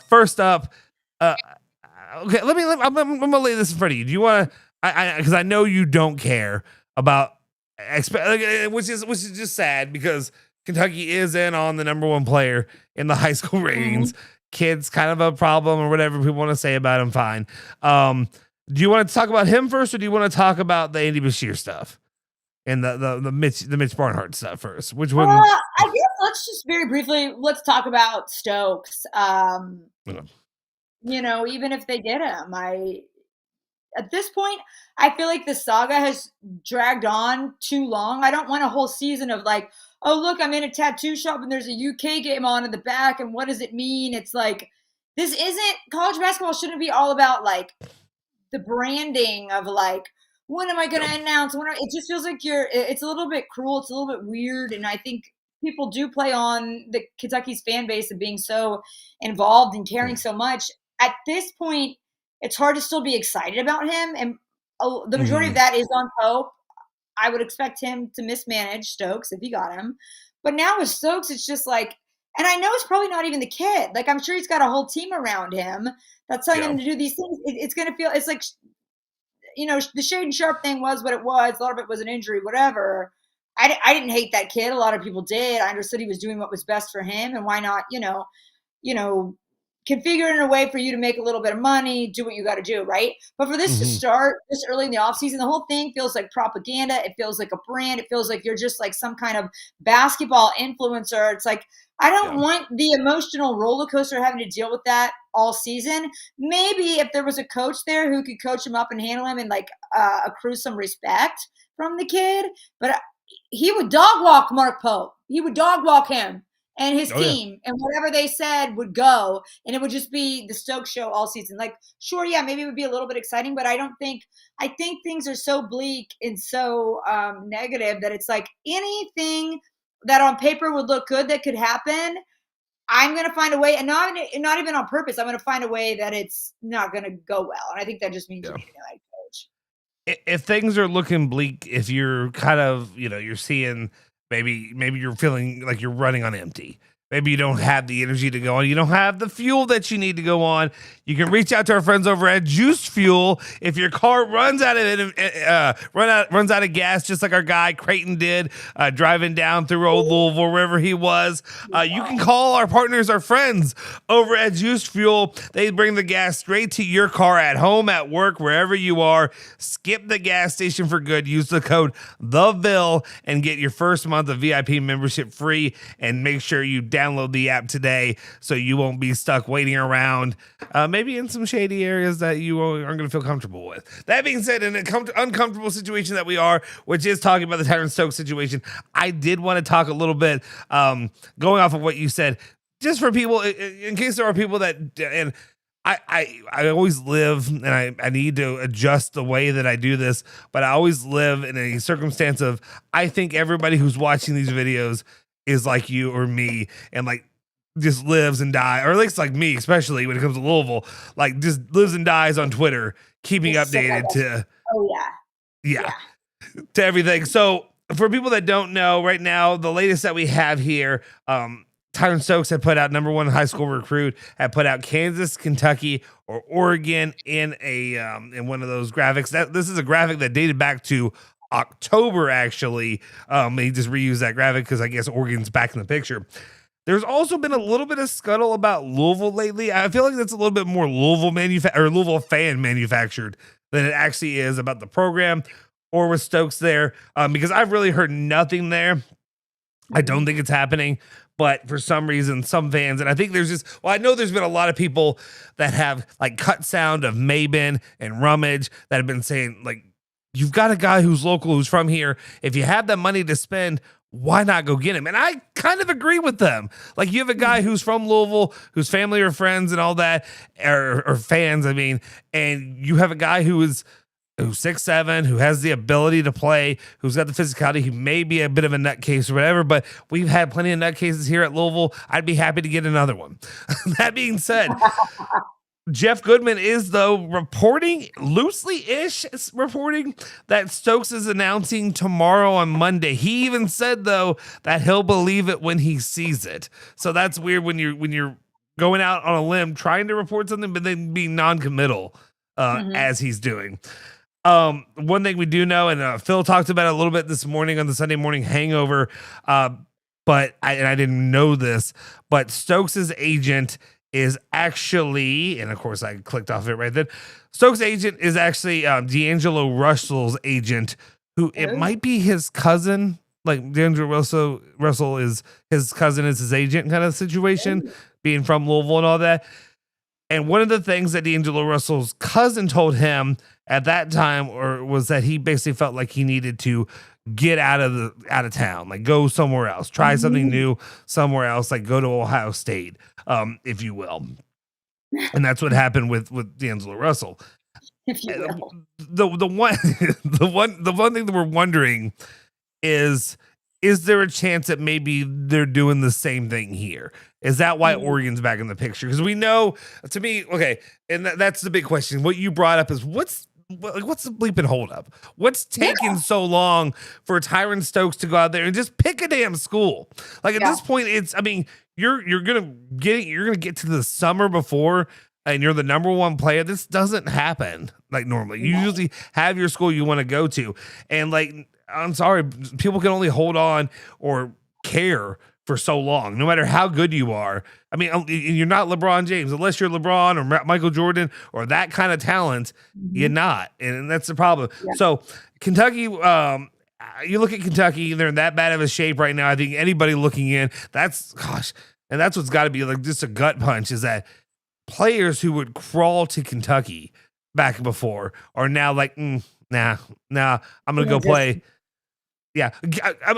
First up, okay, I'm gonna lay this in front of you. Do you want to? Because I know you don't care about, which is just sad because Kentucky is in on the number one player in the high school ratings. Mm-hmm. Kid's kind of a problem or whatever people want to say about him. Fine. Do you want to talk about him first, or do you want to talk about the Andy Bashir stuff and the Mitch Barnhart stuff first? Which one? I guess let's just very briefly talk about Stokes. You know, even if they get him, at this point, I feel like the saga has dragged on too long. I don't want a whole season of like, oh, look, I'm in a tattoo shop and there's a UK game on in the back. And what does it mean? It's like, college basketball shouldn't be all about like the branding of like, when am I going to announce? It just feels like it's a little bit cruel. It's a little bit weird. And I think people do play on the Kentucky's fan base of being so involved and caring so much. At this point, it's hard to still be excited about him. And the majority of that is on Pope. I would expect him to mismanage Stokes if he got him. But now with Stokes, it's just like, and I know it's probably not even the kid. Like, I'm sure he's got a whole team around him that's telling him to do these things. It's going to feel, it's like, you know, the Shaden Sharp thing was what it was. A lot of it was an injury, whatever. I didn't hate that kid. A lot of people did. I understood he was doing what was best for him. And why not, you know, configure it in a way for you to make a little bit of money, do what you got to do, right? But for this to start this early in the offseason, the whole thing feels like propaganda. It feels like a brand. It feels like you're just like some kind of basketball influencer. It's like, I don't want the emotional roller coaster having to deal with that all season. Maybe if there was a coach there who could coach him up and handle him and like accrue some respect from the kid, but he would dog walk Mark Pope. He would dog walk him and his team, and whatever they said would go, and it would just be the Stokes show all season. Like, sure, yeah, maybe it would be a little bit exciting, but I think things are so bleak and so negative that it's like anything that on paper would look good that could happen, I'm going to find a way, and not even on purpose, I'm going to find a way that it's not going to go well. And I think that just means you need a head coach. If things are looking bleak, if you're kind of, you know, you're seeing maybe you're feeling like you're running on empty. Maybe you don't have the energy to go on. You don't have the fuel that you need to go on. You can reach out to our friends over at Juice Fuel. If your car runs out of gas, just like our guy Creighton did, driving down through old Louisville, wherever he was, you can call our partners, our friends over at Juice Fuel. They bring the gas straight to your car at home, at work, wherever you are. Skip the gas station for good. Use the code THEVILLE and get your first month of VIP membership free. And make sure you download the app today so you won't be stuck waiting around, maybe in some shady areas that you aren't going to feel comfortable with. That being said, in an uncomfortable situation that we are, which is talking about the Tyran Stokes situation, I did want to talk a little bit, going off of what you said, just for people, in case there are people that, and I always live, and I need to adjust the way that I do this, but I always live in a circumstance of, I think everybody who's watching these videos is like you or me, and like just lives and dies, or at least like me, especially when it comes to Louisville, like just lives and dies on Twitter, keeping updated to to everything. So for people that don't know, right now, the latest that we have here, Tyron Stokes had put out number one high school recruit, had put out Kansas, Kentucky, or Oregon in one of those graphics. This is a graphic that dated back to October, actually. He just reused that graphic because I guess Oregon's back in the picture. There's also been a little bit of scuttle about Louisville lately. I feel like that's a little bit more Louisville fan manufactured than it actually is about the program or with Stokes there, because I've really heard nothing there. I don't think it's happening, but for some reason, some fans, and I think I know there's been a lot of people that have like cut sound of Mabin and Rummage that have been saying, like, you've got a guy who's local, who's from here. If you have that money to spend, why not go get him? And I kind of agree with them. Like, you have a guy who's from Louisville, whose family or friends and all that, or fans, I mean, and you have a guy who's 6'7", who has the ability to play, who's got the physicality. He may be a bit of a nutcase or whatever, but we've had plenty of nutcases here at Louisville. I'd be happy to get another one. That being said, Jeff Goodman is, though, reporting, loosely-ish reporting, that Stokes is announcing tomorrow on Monday. He even said, though, that he'll believe it when he sees it. So that's weird when you're going out on a limb trying to report something, but then being non-committal as he's doing. One thing we do know, and Phil talked about it a little bit this morning on the Sunday Morning Hangover, but I didn't know this, but Stokes' agent is actually, and of course I clicked off it right then, Stokes' agent is actually D'Angelo Russell's agent, who it might be his cousin, like D'Angelo Russell is his cousin, is his agent kind of situation, being from Louisville and all that. And one of the things that D'Angelo Russell's cousin told him at that time was that he basically felt like he needed to get out of town, like go somewhere else, try something new somewhere else, like go to Ohio State, if you will. And that's what happened with D'Angelo Russell. If you will. The one thing that we're wondering is there a chance that maybe they're doing the same thing here? Is that why Oregon's back in the picture? Because we know, to me, okay, and that's the big question. What you brought up is what's the bleeping hold up? What's taking so long for Tyron Stokes to go out there and just pick a damn school? Like at this point, you're gonna get to the summer before, and you're the number one player. This doesn't happen like normally. You usually have your school you want to go to, and like, I'm sorry, people can only hold on or care for so long, no matter how good you are. I mean, you're not LeBron James. Unless you're LeBron or Michael Jordan or that kind of talent, you're not. And that's the problem. Yeah. So Kentucky, you look at Kentucky, they're in that bad of a shape right now. I think anybody looking in, and that's what's got to be like just a gut punch, is that players who would crawl to Kentucky back before are now like, nah, I'm going to go play. Yeah,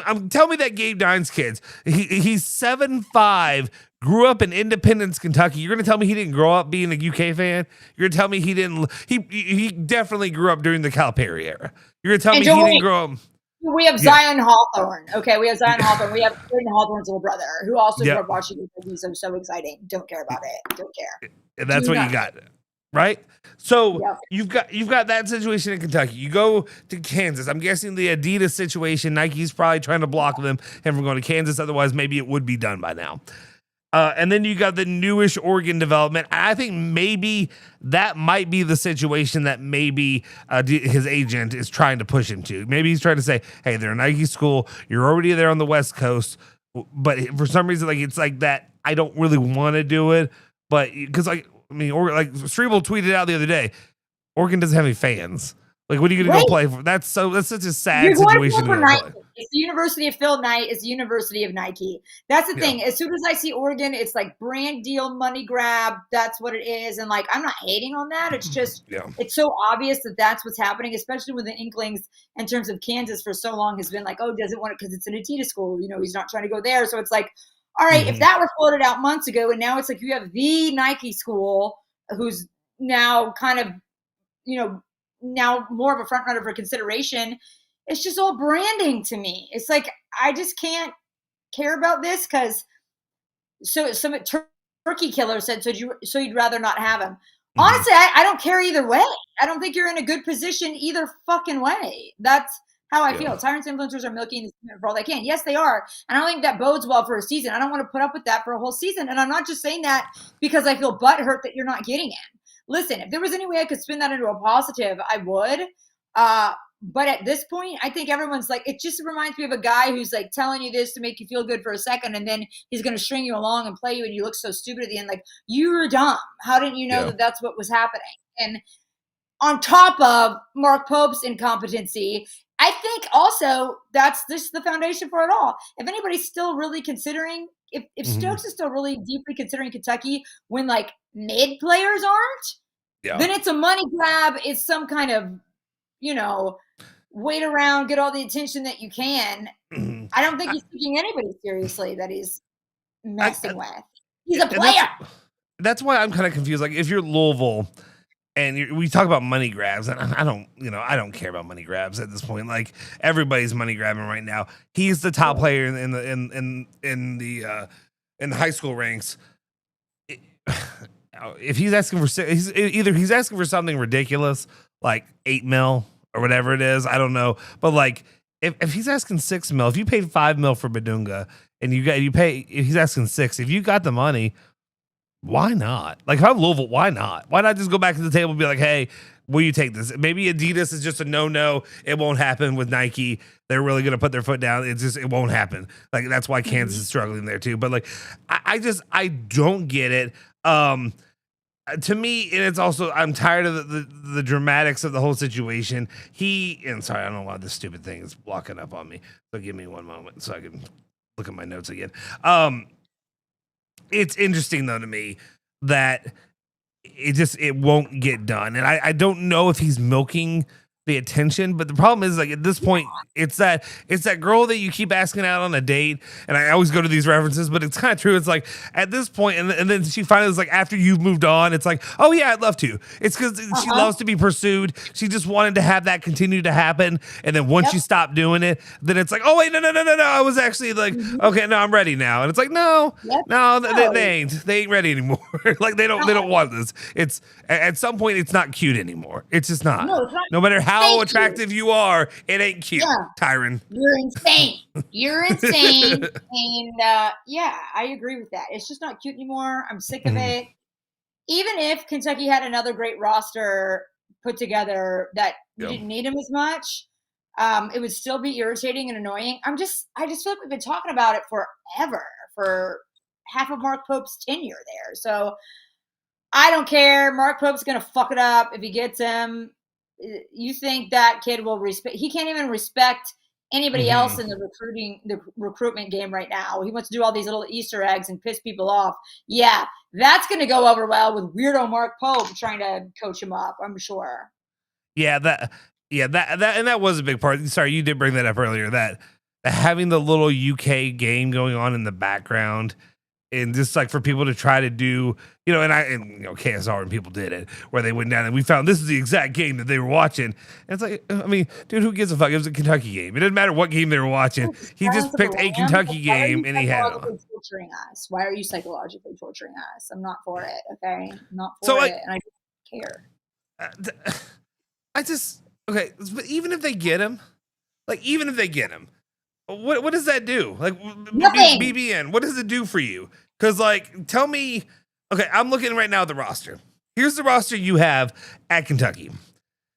I'm tell me that Gabe Dines kid's he's 7'5", grew up in Independence, Kentucky. You're gonna tell me he didn't grow up being a UK fan? You're gonna tell me he didn't? He definitely grew up during the Calipari era. You're gonna tell me he didn't grow up? We have Zion Hawthorne. Okay, we have Zion Hawthorne. We have Braden Hawthorne's little brother, who also grew up watching Kentucky. So exciting. Don't care about it. Don't care. And that's what you got. Right? So you've got that situation in Kentucky. You go to Kansas. I'm guessing the Adidas situation, Nike's probably trying to block him from going to Kansas. Otherwise, maybe it would be done by now. And then you got the newish Oregon development. I think maybe that might be the situation that maybe his agent is trying to push him to. Maybe he's trying to say, hey, they're a Nike school. You're already there on the West Coast. But for some reason, like it's like that. I don't really want to do it. But because Strebel tweeted out the other day, Oregon doesn't have any fans. Like, what are you going to go play for? That's such a sad situation. It's the University of Phil Knight. It's the University of Nike. That's the thing. As soon as I see Oregon, it's like brand deal, money grab. That's what it is. And like, I'm not hating on that. It's just, it's so obvious that that's what's happening, especially with the Inklings in terms of Kansas for so long has been like, oh, doesn't want it because it's an Adidas school. You know, he's not trying to go there. So it's like, all right, if that were floated out months ago, and now it's like you have the Nike school who's now kind of, now more of a front runner for consideration. It's just all branding to me. It's like, I just can't care about this because some turkey killer said, so you'd rather not have him. Honestly, I don't care either way. I don't think you're in a good position either fucking way. That's how I feel. Tyrants influencers are milking this for all they can. Yes, they are. And I don't think that bodes well for a season. I don't want to put up with that for a whole season. And I'm not just saying that because I feel butthurt that you're not getting in. Listen, if there was any way I could spin that into a positive, I would. But at this point, I think everyone's like, it just reminds me of a guy who's like telling you this to make you feel good for a second. And then he's going to string you along and play you. And you look so stupid at the end. Like, you were dumb. How didn't you know that that's what was happening? And on top of Mark Pope's incompetency. I think also that's just the foundation for it all. If anybody's still really considering, if Stokes is still really deeply considering Kentucky when like mid players aren't, then it's a money grab. It's some kind of, wait around, get all the attention that you can. I don't think he's taking anybody seriously that he's messing with. He's a player. That's why I'm kind of confused. Like if you're Louisville and we talk about money grabs, and I don't care about money grabs at this point. Like everybody's money grabbing right now. He's the top player in the high school ranks. If he's asking for, he's asking for something ridiculous like $8 million or whatever it is. I don't know, but like if he's asking $6 million, if you paid $5 million for Badunga and if he's asking $6 million, if you got the money. Why not? Like, how Louisville? Why not? Why not just go back to the table and be like, hey, will you take this? Maybe Adidas is just a no. It won't happen with Nike. They're really going to put their foot down. It won't happen. Like, that's why Kansas is struggling there too. But like, I don't get it. To me, and it's also, I'm tired of the dramatics of the whole situation. Sorry, I don't know why this stupid thing is blocking up on me. So give me one moment so I can look at my notes again. It's interesting though to me that it won't get done, and I don't know if he's milking the attention, but the problem is like at this point it's that girl that you keep asking out on a date, and I always go to these references, but it's kind of true. It's like at this point, and then she finally is like, after you've moved on, it's like, oh yeah, I'd love to. It's because she loves to be pursued. She just wanted to have that continue to happen, and then once you stop doing it, then it's like, oh wait, no, I was actually like, okay, no, I'm ready now, and it's like, no, they ain't ready anymore. Like they don't want this. It's at some point it's not cute anymore. It's just not. No, it's not. No matter how attractive you are, it ain't cute, Tyron. You're insane. You're insane. And I agree with that. It's just not cute anymore. I'm sick of it. Even if Kentucky had another great roster put together that you didn't need him as much, it would still be irritating and annoying. I just feel like we've been talking about it forever, for half of Mark Pope's tenure there. So I don't care. Mark Pope's going to fuck it up if he gets him. You think that kid will respect? He can't even respect anybody else in the recruitment game right now. He wants to do all these little Easter eggs and piss people off. Yeah, that's going to go over well with weirdo Mark Pope trying to coach him up, I'm sure. That was a big part. Sorry, you did bring that up earlier. That having the little UK game going on in the background. And just like for people to try to do, KSR and people did it where they went down and we found this is the exact game that they were watching. And it's like, I mean, dude, who gives a fuck? It was a Kentucky game. It didn't matter what game they were watching. He just picked a Kentucky game and he had it on. Torturing us. Why are you psychologically torturing us? I'm not for it. Okay, I'm not for it, and I don't care. But even if they get him, what does that do? Like BBN, what does it do for you? Because like, tell me. Okay, I'm looking right now at the roster. Here's the roster you have at Kentucky,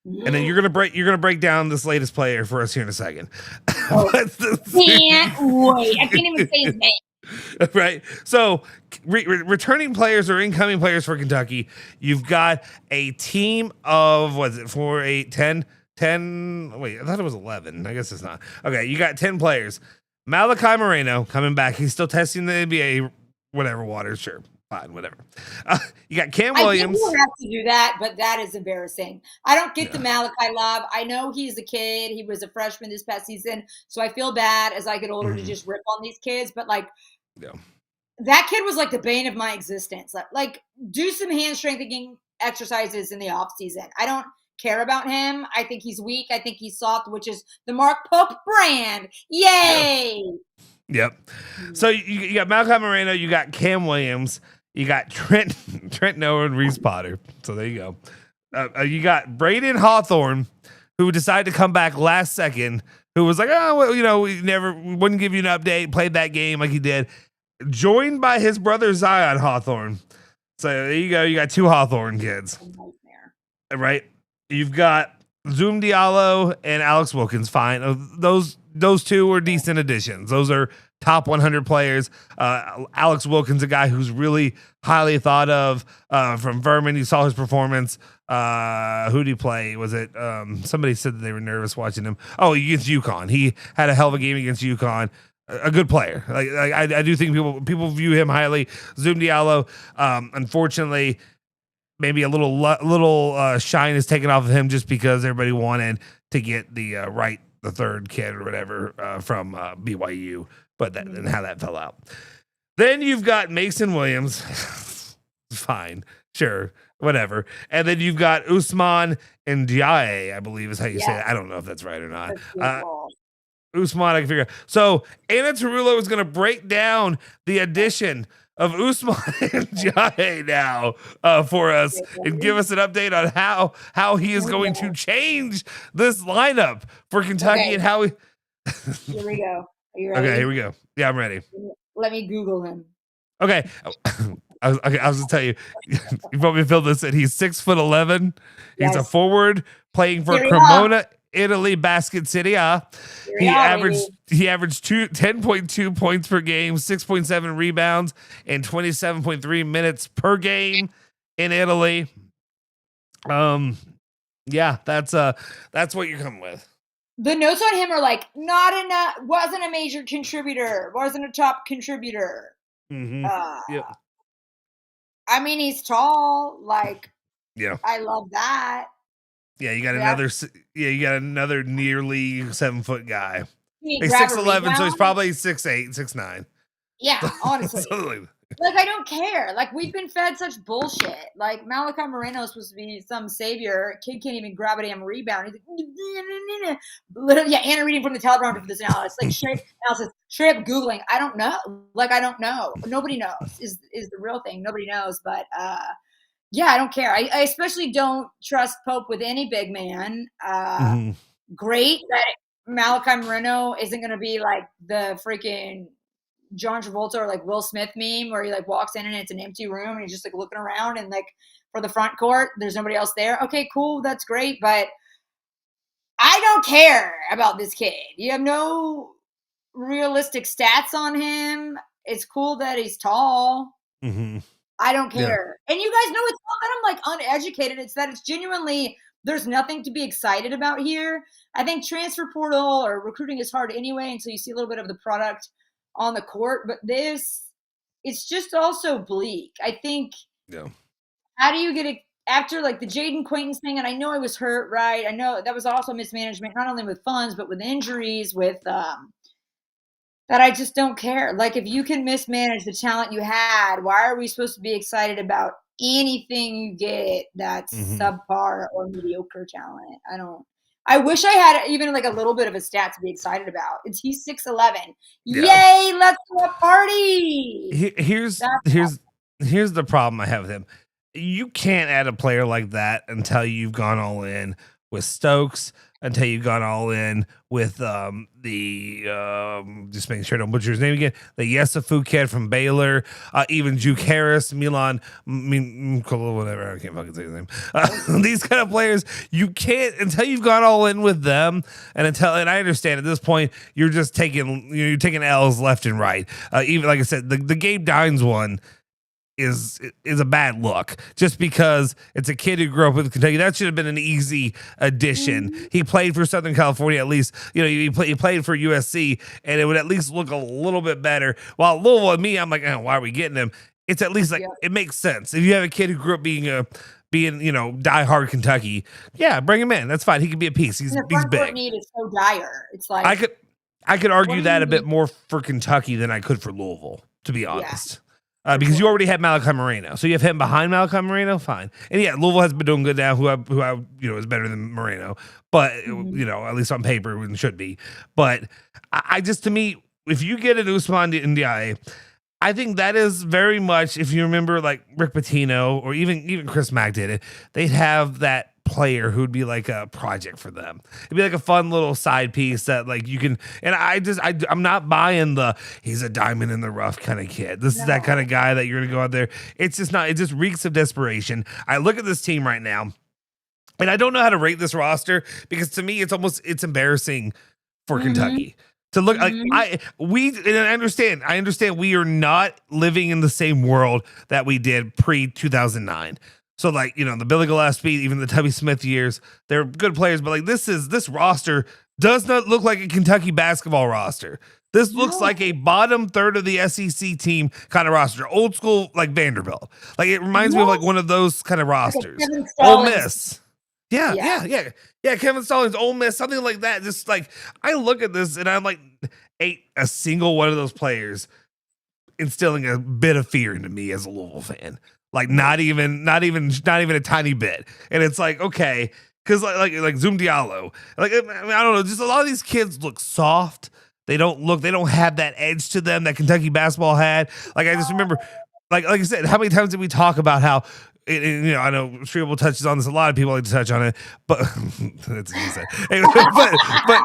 and then you're gonna break down this latest player for us here in a second. Can't wait! I can't even say his name. Right. So, returning players or incoming players for Kentucky, you've got a team of 4, 8, 10. 10. Wait, I thought it was 11. I guess it's not. Okay, you got 10 players. Malachi Moreno coming back. He's still testing the NBA, whatever waters. Sure, fine, whatever. You got Cam Williams. I think have to do that, but that is embarrassing. I don't get the Malachi love. I know he's a kid. He was a freshman this past season, so I feel bad as I get older to just rip on these kids. But like, that kid was like the bane of my existence. Like do some hand strengthening exercises in the off season. I don't care about him. I think he's weak. I think he's soft, which is the Mark Pope brand. Yay! Yep. So you got Malachi Moreno, you got Cam Williams, you got Trent Noah and Reese Potter. So there you go. You got Braden Hawthorne, who decided to come back last second, who was like, we wouldn't give you an update, played that game like he did, joined by his brother Zion Hawthorne. So there you go. You got 2 Hawthorne kids. Right? You've got Zoom Diallo and Alex Wilkins. Fine. Those 2 are decent additions. Those are top 100 players. Alex Wilkins, a guy who's really highly thought of from Vernon. You saw his performance. Who did he play? Was it somebody said that they were nervous watching him? Oh, against UConn. He had a hell of a game against UConn. A good player. I do think people view him highly. Zoom Diallo, unfortunately, maybe a little shine is taken off of him just because everybody wanted to get the third kid or whatever from BYU, but and how that fell out. Then you've got Mason Williams. Fine, sure, whatever. And then you've got Usman Ndiaye, I believe is how you say it. I don't know if that's right or not. Usman, I can figure out. So Anna Tarullo is going to break down the addition of Usman Ndiaye now for us and give us an update on how he is going to change this lineup for Kentucky and how he. Here we go. Are you ready? Okay, here we go. Yeah, I'm ready. Let me Google him. Okay. I was going to tell you, you probably feel this, that he's 6'11". He's a forward playing for Cremona, Italy, Basket City. He averaged 10.2 points per game, 6.7 rebounds, and 27.3 minutes per game in Italy. Yeah, that's what you're coming with. The notes on him are like, not enough, wasn't a major contributor, wasn't a top contributor. Mm-hmm. I mean, he's tall. Like, yeah, I love that. Yeah, you got another nearly 7 foot guy. He's 6'11", so he's probably 6'8", 6'9". Yeah, honestly. Like, I don't care. Like, we've been fed such bullshit. Like, Malachi Moreno is supposed to be some savior. Kid can't even grab a damn rebound. He's like, literally, Anna reading from the teleprompter for this analysis. Like, straight up Googling. I don't know. Like, I don't know. Nobody knows is the real thing. Nobody knows. But, yeah, I don't care. I especially don't trust Pope with any big man. Great that Malachi Moreno isn't going to be like the freaking John Travolta or like Will Smith meme where he like walks in and it's an empty room and he's just like looking around and like for the front court, there's nobody else there. Okay, cool. That's great. But I don't care about this kid. You have no realistic stats on him. It's cool that he's tall. Mm-hmm. I don't care. Yeah. And you guys know it's not that I'm like uneducated. It's that it's genuinely, there's nothing to be excited about here. I think transfer portal or recruiting is hard anyway until you see a little bit of the product on the court. But it's just also bleak. I think, how do you get it after like the Jaden Quaintance thing? And I know I was hurt, right? I know that was also mismanagement, not only with funds, but with injuries, with that I just don't care. Like, if you can mismanage the talent you had, why are we supposed to be excited about anything you get that's subpar or mediocre talent? I wish I had even like a little bit of a stat to be excited about. He's 6'11". Yay, let's go party. Here's the problem I have with him. You can't add a player like that until you've gone all in with Stokes, until you've gone all in with just making sure I don't butcher his name again, the Yesufu kid from Baylor, even Juke Harris, whatever, I can't fucking say his name. These kind of players, you can't until you've gone all in with them, and I understand at this point you're just taking L's left and right. Even like I said, the Gabe Dines one is a bad look just because it's a kid who grew up with Kentucky. That should have been an easy addition. He played for Southern California, at least, he played for USC, and it would at least look a little bit better. While Louisville and me, I'm like, why are we getting him? It's at least like, it makes sense. If you have a kid who grew up being diehard Kentucky, bring him in. That's fine. He can be a piece. He's big. Need is so dire. It's like, I could argue that a bit more for Kentucky than I could for Louisville, to be honest. Because you already had Malachi Moreno, so you have him behind Malachi Moreno, fine. And Louisville has been doing good now. Who I is better than Moreno, but at least on paper it should be. But I just, to me, if you get an Usman Ndiaye, I think that is very much, if you remember like Rick Pitino or even Chris Mack did it, they'd have that player who'd be like a project for them. It'd be like a fun little side piece that like you can, and I'm not buying he's a diamond in the rough kind of kid. This is that kind of guy that you're gonna go out there. It's just not, it just reeks of desperation. I look at this team right now and I don't know how to rate this roster because to me it's embarrassing for Kentucky. To look like I understand we are not living in the same world that we did pre 2009. So like, the Billy Gillespie, even the Tubby Smith years, they're good players, but like this roster does not look like a Kentucky basketball roster. This looks like a bottom third of the SEC team kind of roster, old school like Vanderbilt. Like it reminds me of like one of those kind of rosters. Ole Miss. Yeah. Kevin Stallings, Ole Miss, something like that. Just like I look at this and I'm like, ain't a single one of those players instilling a bit of fear into me as a Louisville fan. Like not even a tiny bit. And it's like, okay, because like Zoom Diallo, like I don't know, just a lot of these kids look soft. They don't have that edge to them that Kentucky basketball had. Like I just remember, like I said, how many times did we talk about how? I know Shreeable touches on this. A lot of people like to touch on it, but that's what you said. but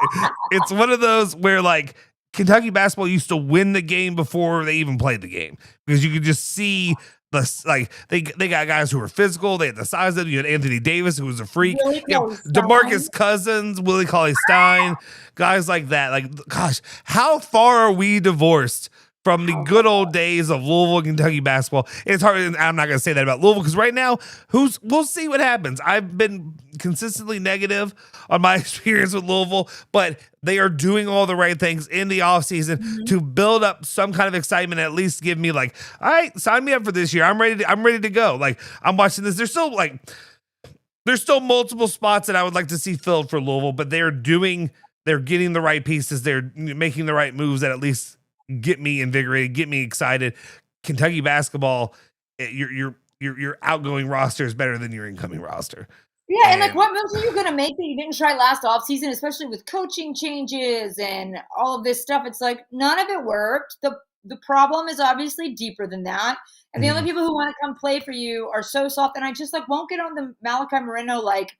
it's one of those where like Kentucky basketball used to win the game before they even played the game because you could just see they got guys who were physical. They had the size of it. You had Anthony Davis, who was a freak. DeMarcus Cousins, Willie Cauley-Stein, guys like that. Like, gosh, how far are we divorced from the good old days of Louisville and Kentucky basketball? It's hard. I'm not going to say that about Louisville because right now, we'll see what happens. I've been consistently negative on my experience with Louisville, but they are doing all the right things in the offseason to build up some kind of excitement. At least give me like, all right, sign me up for this year. I'm ready to go. Like I'm watching this. There's still multiple spots that I would like to see filled for Louisville, but they're getting the right pieces. They're making the right moves that at least get me invigorated, get me excited. Kentucky basketball, your outgoing roster is better than your incoming roster. Yeah, and like what moves are you going to make that you didn't try last offseason, especially with coaching changes and all of this stuff? It's like none of it worked. The problem is obviously deeper than that. And the only people who want to come play for you are so soft. And I just like won't get on the Malachi Moreno like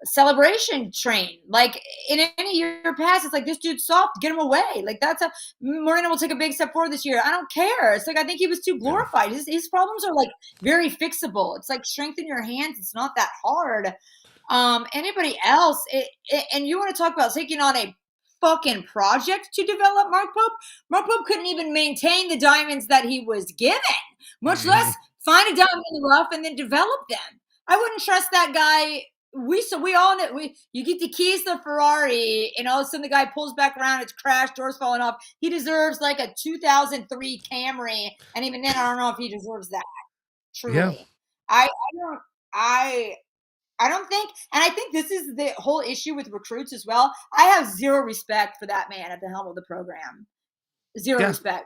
celebration train. Like in any year past, it's like this dude's soft, get him away. Like Moreno will take a big step forward this year. I don't care. It's like I think he was too glorified. His problems are like very fixable. It's like strengthen your hands. It's not that hard. Anybody else, and you want to talk about taking on a fucking project to develop Mark Pope? Mark Pope couldn't even maintain the diamonds that he was given, much less find a diamond in the rough and then develop them. I wouldn't trust that guy. We all know you get the keys to the Ferrari and all of a sudden the guy pulls back around, it's crashed, doors falling off. He deserves like a 2003 Camry, and even then I don't know if he deserves that. Truly. Yeah. I don't think, and I think this is the whole issue with recruits as well. I have zero respect for that man at the helm of the program. Zero respect.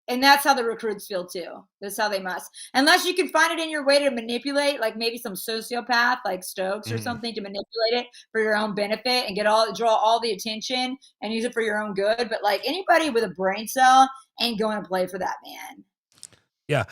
And that's how the recruits feel too. That's how they must. Unless you can find it in your way to manipulate, like maybe some sociopath like Stokes or something to manipulate it for your own benefit and draw all the attention and use it for your own good. But like anybody with a brain cell ain't going to play for that man. Yeah.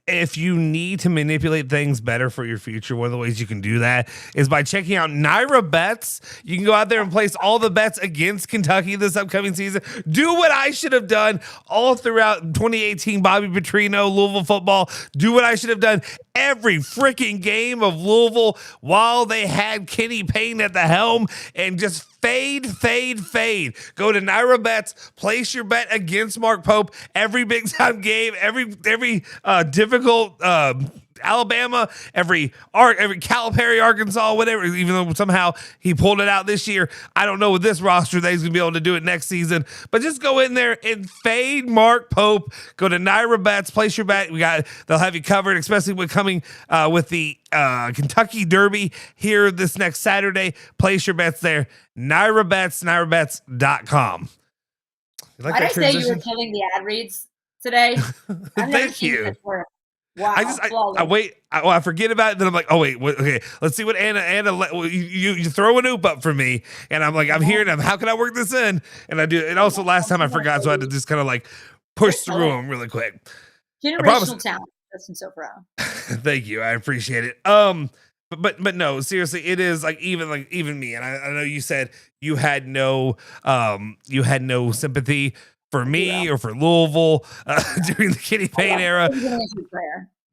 If you need to manipulate things better for your future, one of the ways you can do that is by checking out Naira Bets. You can go out there and place all the bets against Kentucky this upcoming season. Do what I should have done all throughout 2018 Bobby Petrino, Louisville football. Do what I should have done every freaking game of Louisville while they had Kenny Payne at the helm and just fade. Go to Naira Bets, place your bet against Mark Pope every big time game, every difficult Alabama, every Calipari, Arkansas, whatever, even though somehow he pulled it out this year. I don't know with this roster that he's going to be able to do it next season, but just go in there and fade Mark Pope. Go to Naira Bets, place your bet. They'll have you covered, especially with coming with the Kentucky Derby here this next Saturday. Place your bets there. Naira Bets, NairaBets.com. Why did I say you were killing the ad reads today? Thank you. Wow. I forget about it. Then I'm like, oh wait, okay. Let's see what Anna. You throw an oop up for me, and I'm like, I'm here. And how can I work this in? And I do. And also, last time I forgot, so I had to just kind of like push through them really quick. Generational talent, Justin Soforo. Thank you. I appreciate it. But no, seriously, it is like even me. And I know you said you had no sympathy for me or for Louisville during the Kenny Payne era.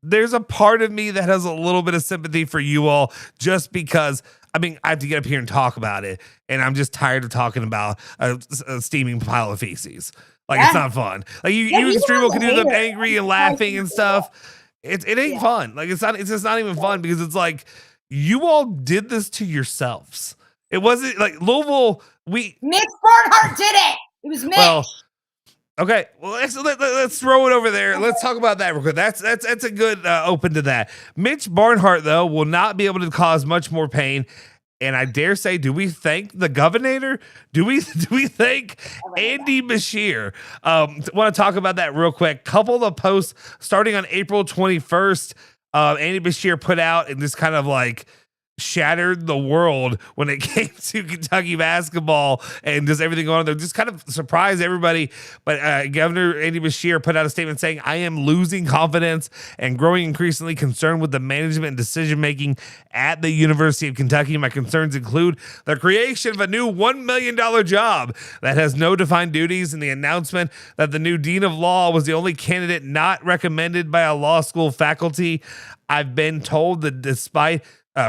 there's a part of me that has a little bit of sympathy for you all just because, I mean, I have to get up here and talk about it, and I'm just tired of talking about a steaming pile of feces. Like, it's not fun. Like, you and Streamo can do them angry and laughing and stuff. It ain't fun. Like, it's just not even fun because it's like, you all did this to yourselves. It wasn't like Louisville. Mitch Barnhart did it. It was Mitch. Well, okay. Well, let's throw it over there. Let's talk about that real quick. That's a good open to that. Mitch Barnhart, though, will not be able to cause much more pain. And I dare say, do we thank the governor? Do we thank Andy Beshear? Want to talk about that real quick. Couple of posts starting on April 21st. Andy Beshear put out and just kind of like shattered the world when it came to Kentucky basketball and just everything going on there. Just kind of surprised everybody. But Governor Andy Beshear put out a statement saying, I am losing confidence and growing increasingly concerned with the management and decision-making at the University of Kentucky. My concerns include the creation of a new $1 million job that has no defined duties and the announcement that the new Dean of Law was the only candidate not recommended by a law school faculty. I've been told that despite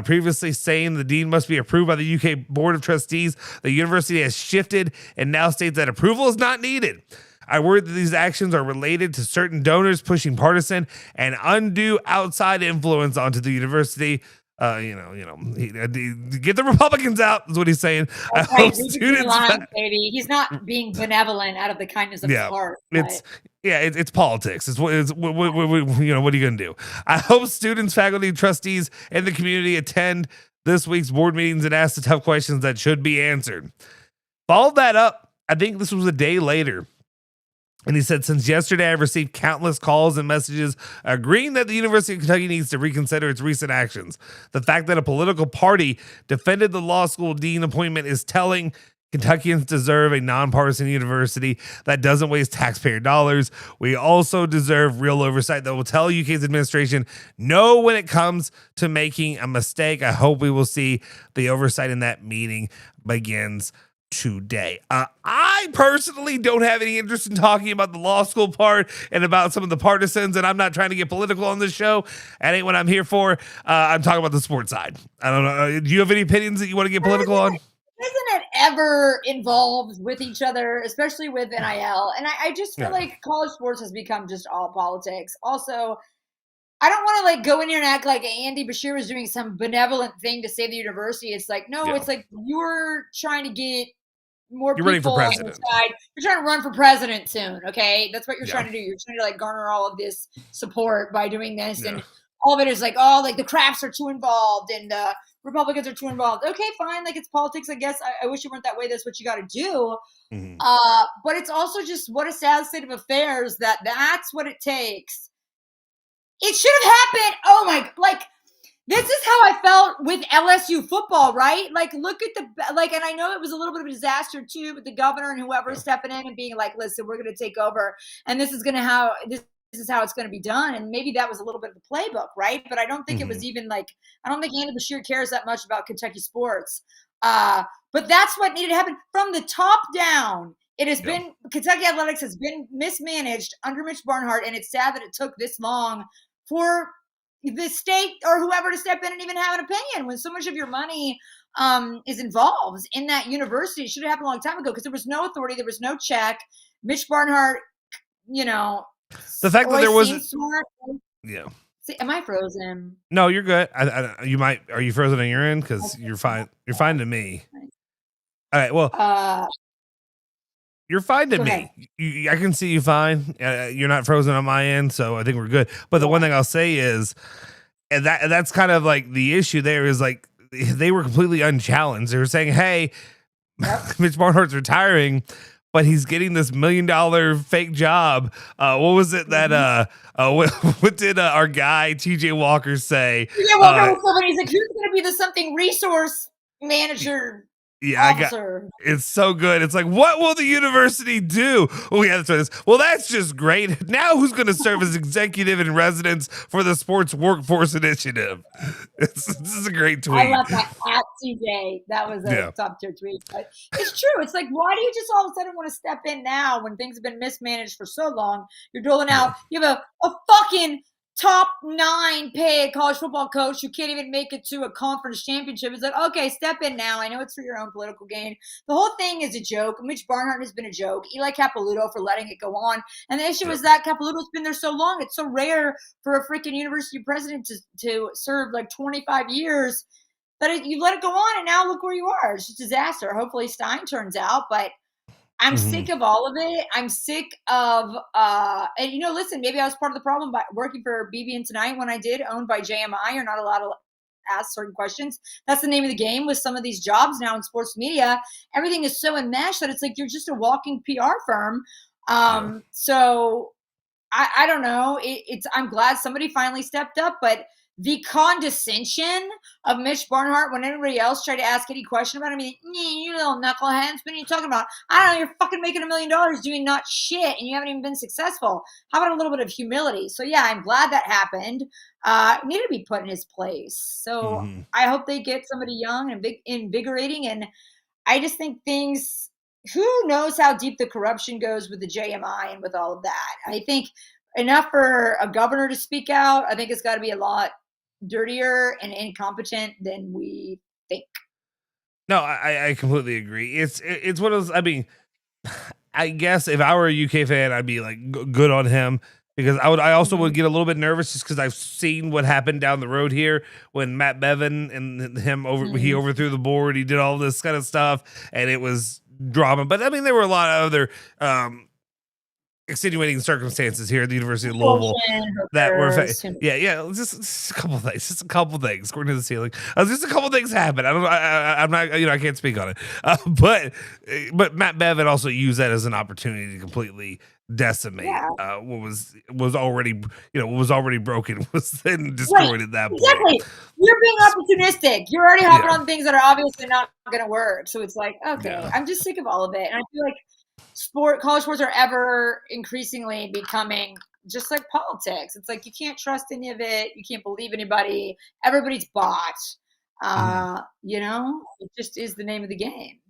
previously saying the dean must be approved by the UK Board of Trustees, the university has shifted and now states that approval is not needed. I worry that these actions are related to certain donors pushing partisan and undue outside influence onto the university. Get the Republicans out is what he's saying. I hope students, baby. He's not being benevolent out of the kindness of his heart. It's politics. What are you going to do? I hope students, faculty, trustees, and the community attend this week's board meetings and ask the tough questions that should be answered. Followed that up, I think this was a day later. And he said, since yesterday, I've received countless calls and messages agreeing that the University of Kentucky needs to reconsider its recent actions. The fact that a political party defended the law school dean appointment is telling. Kentuckians deserve a nonpartisan university that doesn't waste taxpayer dollars. We also deserve real oversight that will tell UK's administration no when it comes to making a mistake. I hope we will see the oversight in that meeting begins today. I personally don't have any interest in talking about the law school part and about some of the partisans, and I'm not trying to get political on this show. That ain't what I'm here for. I'm talking about the sports side. I don't know. Do you have any opinions that you want to get political on? Isn't it ever involved with each other, especially with NIL? And I just feel like college sports has become just all politics. Also, I don't want to like go in here and act like Andy Beshear was doing some benevolent thing to save the university. It's like, no, it's like you're trying to get more people running for president. You're trying to run for president soon, okay? That's what you're trying to do. You're trying to like garner all of this support by doing this. And all of it is like, oh, like the crafts are too involved and the Republicans are too involved. Okay, fine. Like it's politics, I guess. I wish it weren't that way. That's what you got to do. Mm-hmm. But it's also just what a sad state of affairs that's what it takes. It should have happened. Oh my, like, this is how I felt with LSU football, right? Like, look at and I know it was a little bit of a disaster too, with the governor and whoever stepping in and being like, listen, we're going to take over and this is how it's going to be done. And maybe that was a little bit of the playbook, right? But I don't think it was even like, I don't think Andy Beshear cares that much about Kentucky sports. But that's what needed to happen from the top down. It has been, Kentucky athletics has been mismanaged under Mitch Barnhart. And it's sad that it took this long for the state or whoever to step in and even have an opinion when so much of your money is involved in that university. It should have happened a long time ago because there was no authority. There was no check. Mitch Barnhart, the fact that there wasn't. Yeah. See, am I frozen? No, you're good. You might. Are you frozen on your end? Because you're fine. You're fine to me. All right. Well, you're fine to me. I can see you fine. You're not frozen on my end, so I think we're good. But the one thing I'll say is, and that's kind of like the issue there is like they were completely unchallenged. They were saying, "Hey, Mitch Barnhart's retiring." But he's getting this $1 million fake job. What was it that what did our guy TJ Walker say? TJ Walker was somebody. He's like, who's going to be the something resource manager? Officer. It's so good. It's like, what will the university do? Oh, yeah, that's what it is. Well, that's just great. Now who's going to serve as executive in residence for the Sports Workforce Initiative? This is a great tweet. I love that at TJ. That was a top tier tweet. But it's true. It's like, why do you just all of a sudden want to step in now when things have been mismanaged for so long? You're doling out. You have a fucking top 9 paid college football coach who can't even make it to a conference championship. It's like, okay, step in now. I know it's for your own political gain. The whole thing is a joke. Mitch Barnhart has been a joke. Eli Capilouto for letting it go on. And the issue is that Capilouto's been there so long. It's so rare for a freaking university president to serve like 25 years that you let it go on, and now look where you are. It's just a disaster. Hopefully Stein turns out, but I'm sick of all of it. I'm sick of, and listen, maybe I was part of the problem by working for BB&T Tonight when I did, owned by JMI. You're not allowed to ask certain questions. That's the name of the game with some of these jobs now in sports media. Everything is so enmeshed that it's like you're just a walking PR firm. So I don't know. I'm glad somebody finally stepped up, but the condescension of Mitch Barnhart when everybody else tried to ask any question about him, you little knuckleheads, what are you talking about? I don't know, you're fucking making $1 million doing not shit, and you haven't even been successful. How about a little bit of humility? So yeah, I'm glad that happened. Needed to be put in his place. So I hope they get somebody young and invigorating, and I just think things, who knows how deep the corruption goes with the JMI and with all of that. I think enough for a governor to speak out. I think it's got to be a lot dirtier and incompetent than we think. No, I completely agree. It's one of those. I mean, I guess if I were a UK fan, I'd be like good on him, because I also would get a little bit nervous just because I've seen what happened down the road here when Matt Bevin and him he overthrew the board. He did all this kind of stuff, and it was drama. But I mean, there were a lot of other extenuating circumstances here at the University of Louisville that were just a couple things according to the ceiling. Just a couple things happened. I'm not, I can't speak on it. But Matt Bevin also used that as an opportunity to completely decimate what was already broken, was then destroyed at that point. Exactly. You're being opportunistic. You're already hopping on things that are obviously not going to work. So it's like, okay, I'm just sick of all of it. And I feel like college sports are ever increasingly becoming just like politics. It's like you can't trust any of it. You can't believe anybody. Everybody's bought. It just is the name of the game.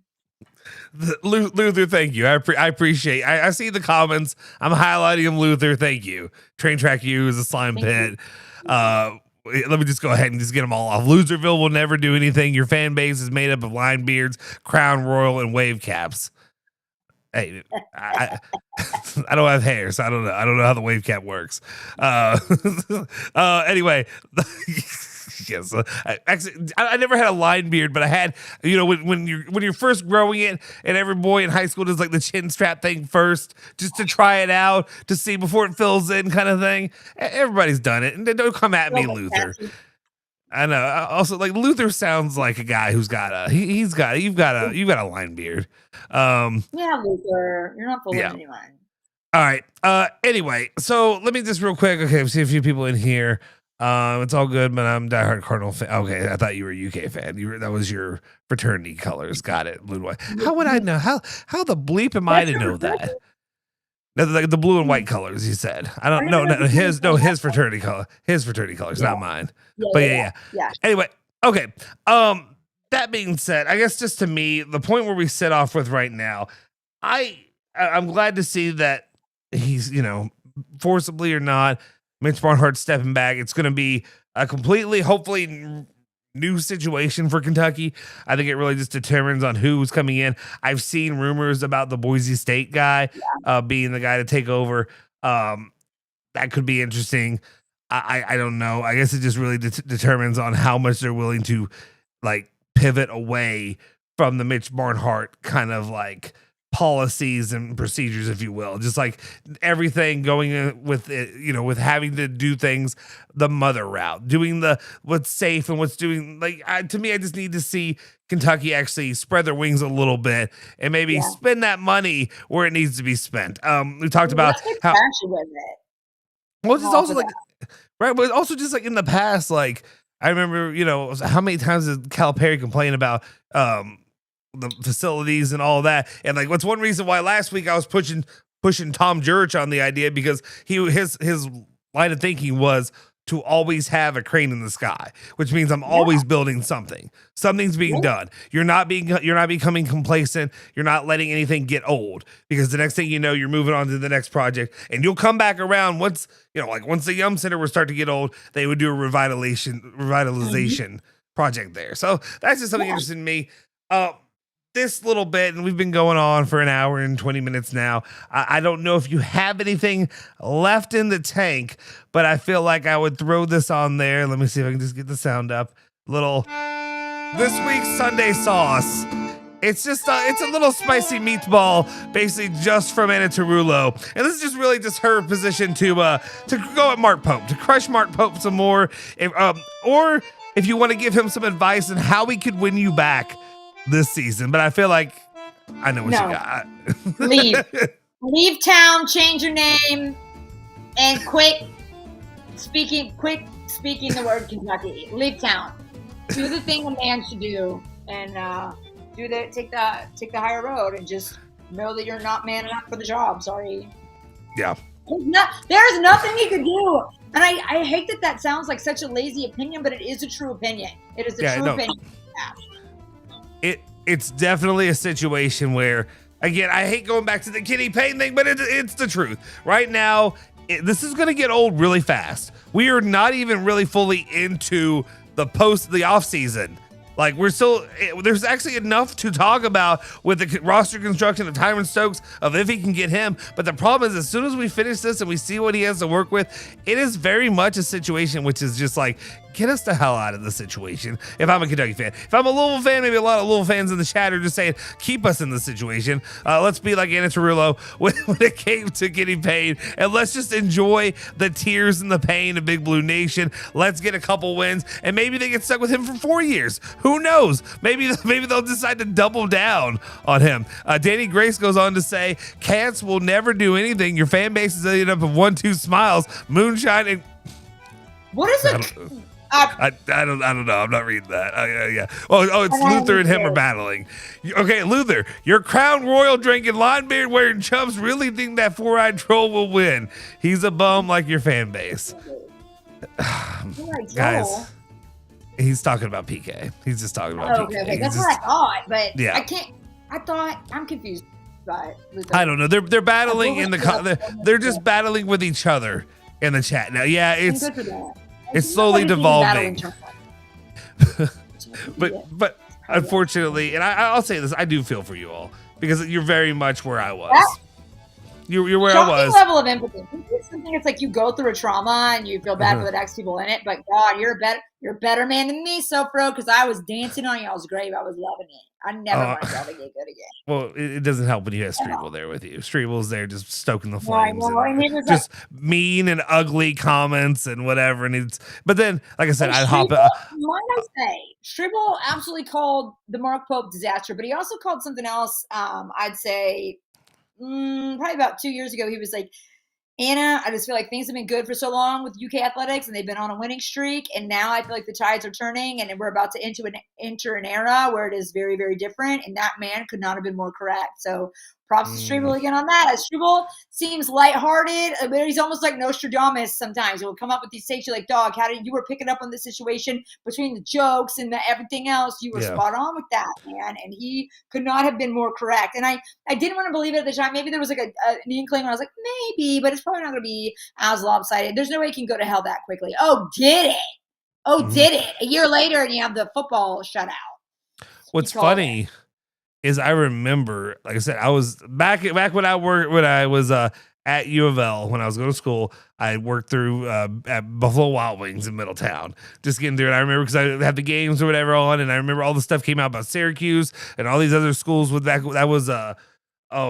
Luther, thank you. I appreciate. I see the comments. I'm highlighting them. Luther, thank you. Train Track U is a slime pit. Let me just go ahead and just get them all off. Loserville will never do anything. Your fan base is made up of line beards, Crown Royal, and wave caps. Hey, I don't have hair, so I don't know. I don't know how the wave cap works. Anyway, yes. I never had a line beard, but I had, when you're first growing it, and every boy in high school does like the chin strap thing first, just to try it out to see before it fills in, kind of thing. Everybody's done it, and don't come at me, Luther. I know. Also, like, Luther sounds like a guy who's got you've got a line beard. Luther, you're not fooling anyone. All right. Anyway, so let me just real quick. Okay, we see a few people in here. It's all good, but I'm diehard Cardinal fan. Okay, I thought you were a UK fan. That was your fraternity colors. Got it, blue and white. How would I know? How the bleep am I to know that? No, like the blue and white colors. You said. I don't know. His fraternity color. His fraternity colors, not mine. Yeah. Anyway, okay. That being said, I guess just to me, the point where we set off with right now, I'm glad to see that he's, forcibly or not, Mitch Barnhart stepping back. It's going to be a completely, hopefully, new situation for Kentucky. I think it really just determines on who's coming in. I've seen rumors about the Boise State guy being the guy to take over. That could be interesting. I don't know. I guess it just really determines on how much they're willing to like pivot away from the Mitch Barnhart kind of like policies and procedures, if you will. Just like everything going in with it, with having to do things the mother route, doing what's safe and what's doing to me, I just need to see Kentucky actually spread their wings a little bit and maybe spend that money where it needs to be spent. We talked about how with it. Well, it's also like right, but also just like in the past, like I remember, how many times did Calipari complain about the facilities and all that, and like what's one reason why last week I was pushing Tom Jurich on the idea, because his line of thinking was to always have a crane in the sky, which means I'm always building something. Something's being done. You're not becoming complacent. You're not letting anything get old, because the next thing you know, you're moving on to the next project, and you'll come back around once the Yum Center would start to get old, they would do a revitalization project there. So that's just something interesting to me. This little bit, and we've been going on for an hour and 20 minutes now. I don't know if you have anything left in the tank, but I feel like I would throw this on there. Let me see if I can just get the sound up. This week's Sunday sauce. It's just it's a little spicy meatball, basically just from Anna Tarullo, and this is just really just her position to go at Mark Pope, to crush Mark Pope some more, or if you want to give him some advice on how he could win you back this season. But I feel like I know what you got. Leave town, change your name, and quit speaking the word Kentucky. Leave town. Do the thing a man should do, and take the higher road, and just know that you're not man enough for the job. Sorry. Yeah. There's nothing you could do. And I hate that sounds like such a lazy opinion, but it is a true opinion. It is a true opinion. It's definitely a situation where, again, I hate going back to the Kenny Payne thing, but it's the truth. Right now, this is going to get old really fast. We are not even really fully into the off season. Like, there's actually enough to talk about with the roster construction of Tyran Stokes, of if he can get him. But the problem is, as soon as we finish this and we see what he has to work with, it is very much a situation which is just like, get us the hell out of the situation. If I'm a Kentucky fan, if I'm a Louisville fan, maybe a lot of Louisville fans in the chat are just saying, keep us in the situation. Let's be like Anna Tarullo when it came to getting paid, and let's just enjoy the tears and the pain of Big Blue Nation. Let's get a couple wins, and maybe they get stuck with him for 4 years. Who knows? Maybe they'll decide to double down on him. Danny Grace goes on to say, Cats will never do anything. Your fan base is ended up with 1-2 smiles, moonshine, and what is it? I don't know. I'm not reading that. Yeah. Oh, it's Luther and him are battling. Okay, Luther, your Crown Royal drinking, line beard wearing chumps really think that four-eyed troll will win. He's a bum like your fan base. Guys, he's talking about PK. He's just talking about PK. Okay. That's what I thought, but yeah. I'm confused by it. Luther. I don't know. They're battling they're just battling with each other in the chat now. Yeah, it's slowly devolving. but unfortunately, and I'll say this, I do feel for you all, because you're very much where I was. You're where I was. Level of empathy. It's something. It's like you go through a trauma and you feel bad for the next people in it. But God, you're a better man than me, Soforo, because I was dancing on y'all's grave. I was loving it. I never want y'all to get good again. Well, it doesn't help when you have Streeble there with you. Streeble's there just stoking the flames. And just mean and ugly comments and whatever. But then, like I said, I'd hop up. Might I say, Streeble absolutely called the Mark Pope disaster, but he also called something else. I'd say probably about 2 years ago, he was like, Anna, I just feel like things have been good for so long with UK athletics, and they've been on a winning streak. And now I feel like the tides are turning, and we're about to enter an era where it is very, very different. And that man could not have been more correct. So props to Struble again on that. As Struble seems lighthearted, but he's almost like Nostradamus sometimes. He'll come up with these takes. You're like, dog, you were picking up on the situation between the jokes and the everything else. You were spot on with that, man. And he could not have been more correct. And I didn't want to believe it at the time. Maybe there was like an inkling when I was like, maybe, but it's probably not going to be as lopsided. There's no way he can go to hell that quickly. Oh, did it? Oh, did it? A year later, and you have the football shutout. What's funny is I remember, like I said, I was back when I was at U of L when I was going to school. I worked through at Buffalo Wild Wings in Middletown, just getting through it. I remember because I had the games or whatever on, and I remember all the stuff came out about Syracuse and all these other schools with that was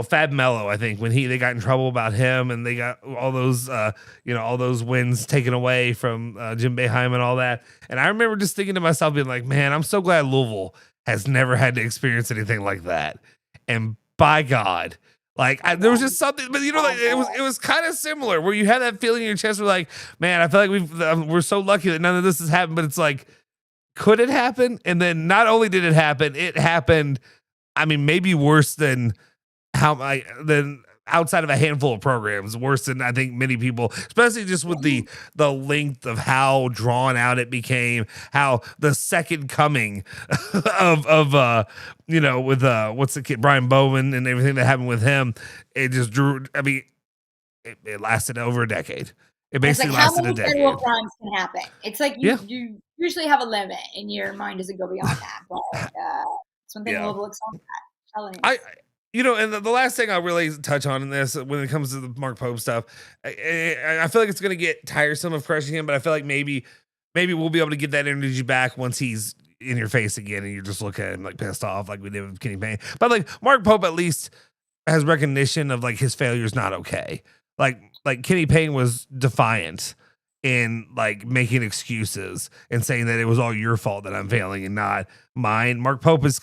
Fab Mello, I think, when they got in trouble about him, and they got all those all those wins taken away from Jim Boeheim and all that. And I remember just thinking to myself, being like, man, I'm so glad Louisville has never had to experience anything like that. And by God, there was just something, but it was kind of similar where you had that feeling in your chest where like, man, I feel like we're so lucky that none of this has happened, but it's like, could it happen? And then not only did it happen, I mean, maybe worse than outside of a handful of programs, worse than I think many people, especially just with the length of how drawn out it became, how the second coming of with what's the kid, Brian Bowman, and everything that happened with him, it just drew. I mean, it lasted over a decade. It basically lasted a decade. How many federal crimes can happen? It's like you usually have a limit, and your mind doesn't go beyond that. But it's one thing Louisville looks on that. And the last thing I'll really touch on in this, when it comes to the Mark Pope stuff, I feel like it's going to get tiresome of crushing him, but I feel like maybe we'll be able to get that energy back once he's in your face again, and you just look at him like pissed off, like we did with Kenny Payne. But like Mark Pope at least has recognition of like his failure is not okay. Like Kenny Payne was defiant in like making excuses and saying that it was all your fault that I'm failing and not mine. Mark Pope is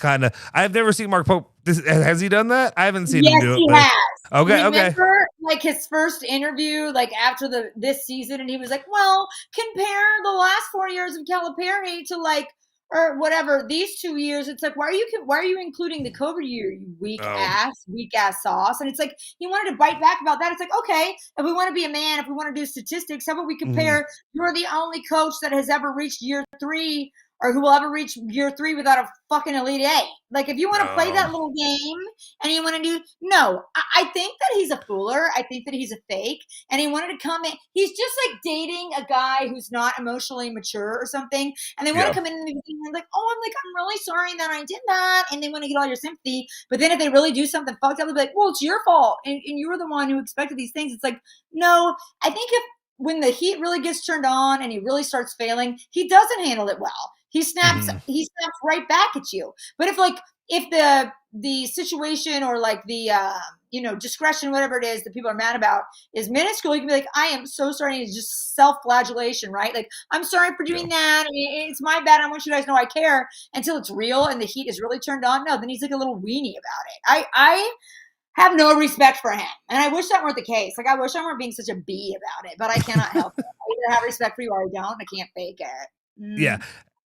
I've never seen Mark Pope. Has he done that? I haven't seen him do it. Yes, he has. Okay. Remember, like his first interview, like after this season, and he was like, "Well, compare the last 4 years of Calipari to like." Or whatever, these 2 years, it's like, why are you including the COVID year, you weak ass sauce? And it's like, he wanted to bite back about that. It's like, okay, if we want to be a man, if we want to do statistics, how about we compare, you're the only coach that has ever reached year 3 or who will ever reach year 3 without a fucking Elite Eight. Like, if you want to play that little game and you want to do, no, I think that he's a fooler. I think that he's a fake. And he wanted to come in. He's just like dating a guy who's not emotionally mature or something. And they want to come in and be like, I'm really sorry that I did that. And they want to get all your sympathy. But then if they really do something fucked up, they'll be like, well, it's your fault. And you were the one who expected these things. It's like, no, I think when the heat really gets turned on and he really starts failing, he doesn't handle it well. He snaps right back at you. But if the situation or like the discretion, whatever it is that people are mad about is minuscule, you can be like, I am so sorry. It's just self-flagellation, right? Like, I'm sorry for doing that. I mean, it's my bad. I want you guys to know I care, until it's real and the heat is really turned on. No, then he's like a little weenie about it. I have no respect for him. And I wish that weren't the case. Like, I wish I weren't being such a bee about it, but I cannot help it. I either have respect for you or I don't. I can't fake it. Yeah.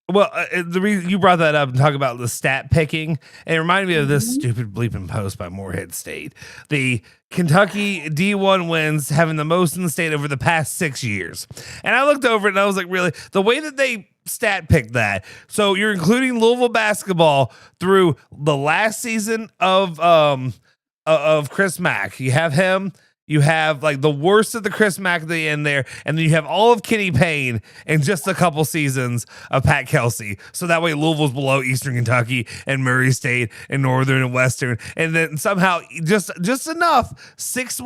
Well, the reason you brought that up and talk about the stat picking, and it reminded me of this stupid bleeping post by Morehead State. The Kentucky D1 wins having the most in the state over the past 6 years. And I looked over it and I was like, really? The way that they stat picked that. So you're including Louisville basketball through the last season of Chris Mack. You have him. You have like the worst of the Chris Mack at the end there, and then you have all of Kenny Payne and just a couple seasons of Pat Kelsey. So that way Louisville's below Eastern Kentucky and Murray State and Northern and Western, and then somehow just enough 6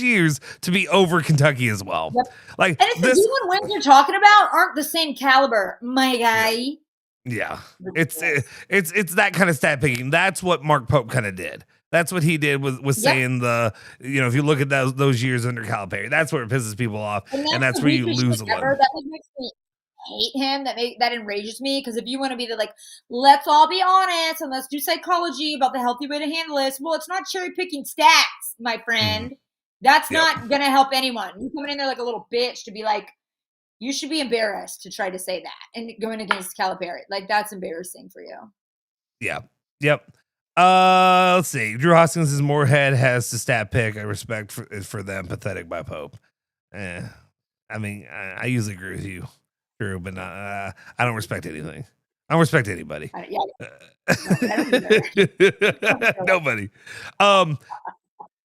years to be over Kentucky as well. Yep. Like, and it's the D1 wins you're talking about aren't the same caliber, my guy. Yeah, it's that kind of stat picking. That's what Mark Pope kind of did. That's what he did was saying if you look at those years under Calipari, that's where it pisses people off, and that's where you lose a lot. That makes me hate him. That enrages me, because if you want to be let's all be honest and let's do psychology about the healthy way to handle this. Well, it's not cherry picking stats, my friend. That's not going to help anyone. You coming in there like a little bitch to be like, you should be embarrassed to try to say that and going against Calipari. Like, that's embarrassing for you. Yeah. Yep. Let's see. Drew Hoskins' Moorhead has the stat pick. I respect for them. Pathetic by Pope. I mean, I usually agree with you, Drew, but I don't respect anything. I don't respect anybody. Nobody.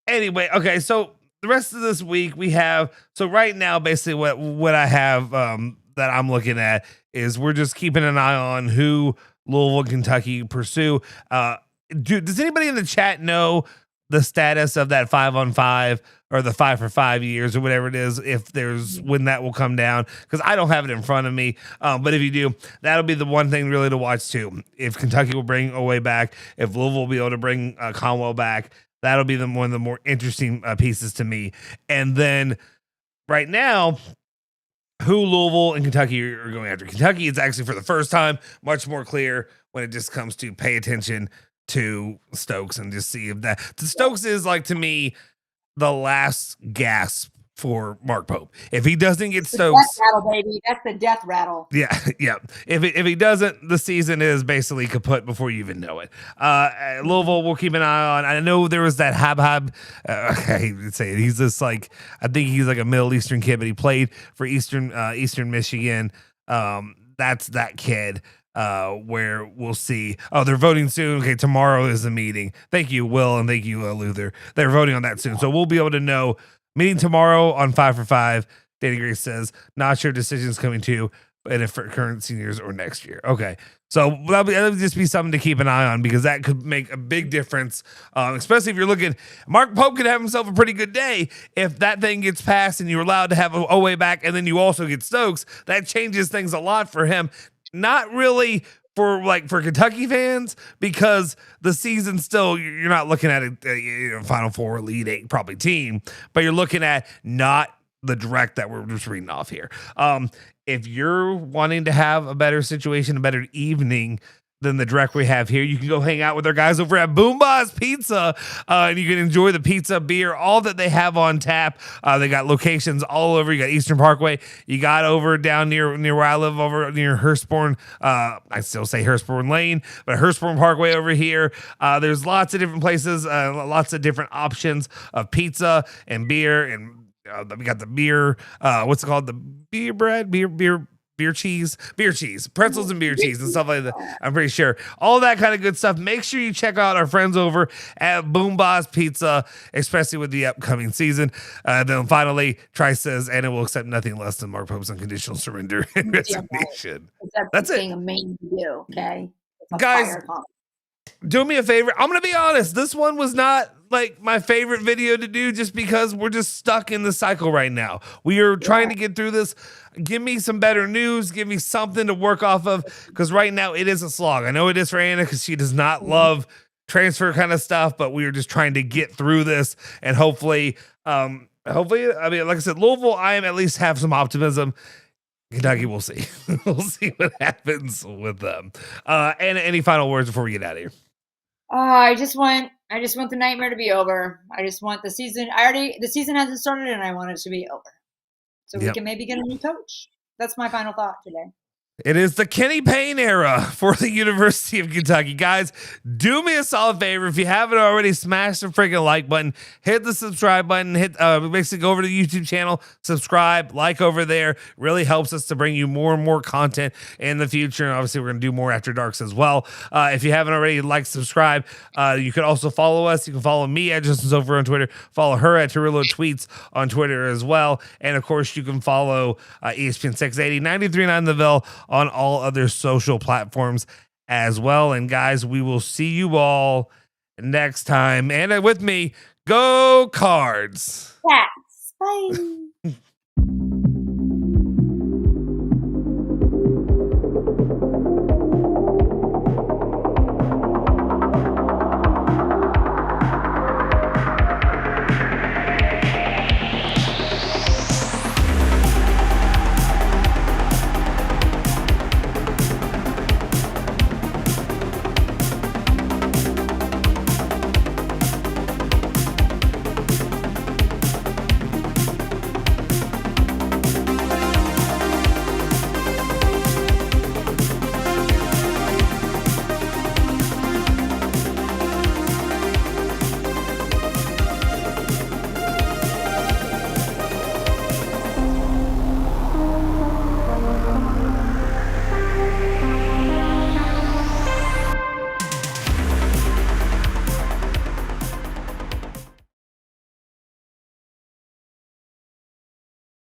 Anyway, okay. So the rest of this week we have. So right now, basically, what I have that I'm looking at is we're just keeping an eye on who Louisville and Kentucky pursue. Does anybody in the chat know the status of that 5-on-5 or the 5 for 5 years or whatever it is, if there's when that will come down? Because I don't have it in front of me. But if you do, that'll be the one thing really to watch too. If Kentucky will bring Owe back, if Louisville will be able to bring Conwell back, that'll be one of the more interesting pieces to me. And then right now, who Louisville and Kentucky are going after. Kentucky is actually for the first time much more clear when it just comes to pay attention to Stokes and just see if that Stokes is like, to me, the last gasp for Mark Pope. If he doesn't get The Stokes, death rattle, baby. That's the death rattle. yeah, yeah. If he doesn't, the season is basically kaput before you even know it. Louisville, we'll keep an eye on. I know there was that Hab. I hate to say it. He's just like, I think he's like a Middle Eastern kid, but he played for Eastern Michigan. That's that kid. Where we'll see. Oh, they're voting soon. Okay, tomorrow is the meeting. Thank you, Will, and thank you, Luther. They're voting on that soon, so we'll be able to know. Meeting tomorrow on 5 for 5. Danny Grace says, not sure decisions coming to, and if for current seniors or next year. Okay. So that'll just be something to keep an eye on because that could make a big difference, especially if you're looking. Mark Pope could have himself a pretty good day if that thing gets passed and you're allowed to have a way back and then you also get Stokes. That changes things a lot for him. Not really for Kentucky fans because the season still, you're not looking at a Final Four, Elite Eight probably team, but you're looking at not the direct that we're just reading off here. If you're wanting to have a better situation, a better evening than the direct we have here, you can go hang out with our guys over at Boomba's Pizza, and you can enjoy the pizza, beer, all that they have on tap. They got locations all over. You got Eastern Parkway. You got over down near where I live, over near Hurstbourne. I still say Hurstbourne Lane, but Hurstbourne Parkway over here. There's lots of different places, lots of different options of pizza and beer, and we got the beer. What's it called? The beer bread, beer cheese, pretzels and beer cheese and stuff like that. I'm pretty sure all that kind of good stuff. Make sure you check out our friends over at Boomba's Pizza, especially with the upcoming season. Then finally, Trice says, and it will accept nothing less than Mark Pope's unconditional surrender and resignation. That's it. Amazing to do, okay? Guys, do me a favor. I'm going to be honest. This one was not like my favorite video to do just because we're just stuck in the cycle right now. We are trying to get through this. Give me some better news. Give me something to work off of because right now it is a slog. I know it is for Anna because she does not love transfer kind of stuff, but we are just trying to get through this and hopefully, I mean, like I said, Louisville, I am at least have some optimism. Kentucky, we'll see. We'll see what happens with them. And any final words before we get out of here? I just want the nightmare to be over. I just want the season. The season hasn't started, and I want it to be over, so we can maybe get a new coach. That's my final thought today. It is the Kenny Payne era for the University of Kentucky. Guys, do me a solid favor. If you haven't already, smash the freaking like button, hit the subscribe button, basically go over to the YouTube channel, subscribe, like over there. Really helps us to bring you more and more content in the future. And obviously, we're going to do more After Darks as well. If you haven't already, subscribe. You can also follow us. You can follow me at Justin Soforo on Twitter. Follow her at Tarullo Tweets on Twitter as well. And of course, you can follow ESPN 680, 93.9 The Ville on all other social platforms as well. And guys, we will see you all next time. And with me, go Cards. Yes. Bye.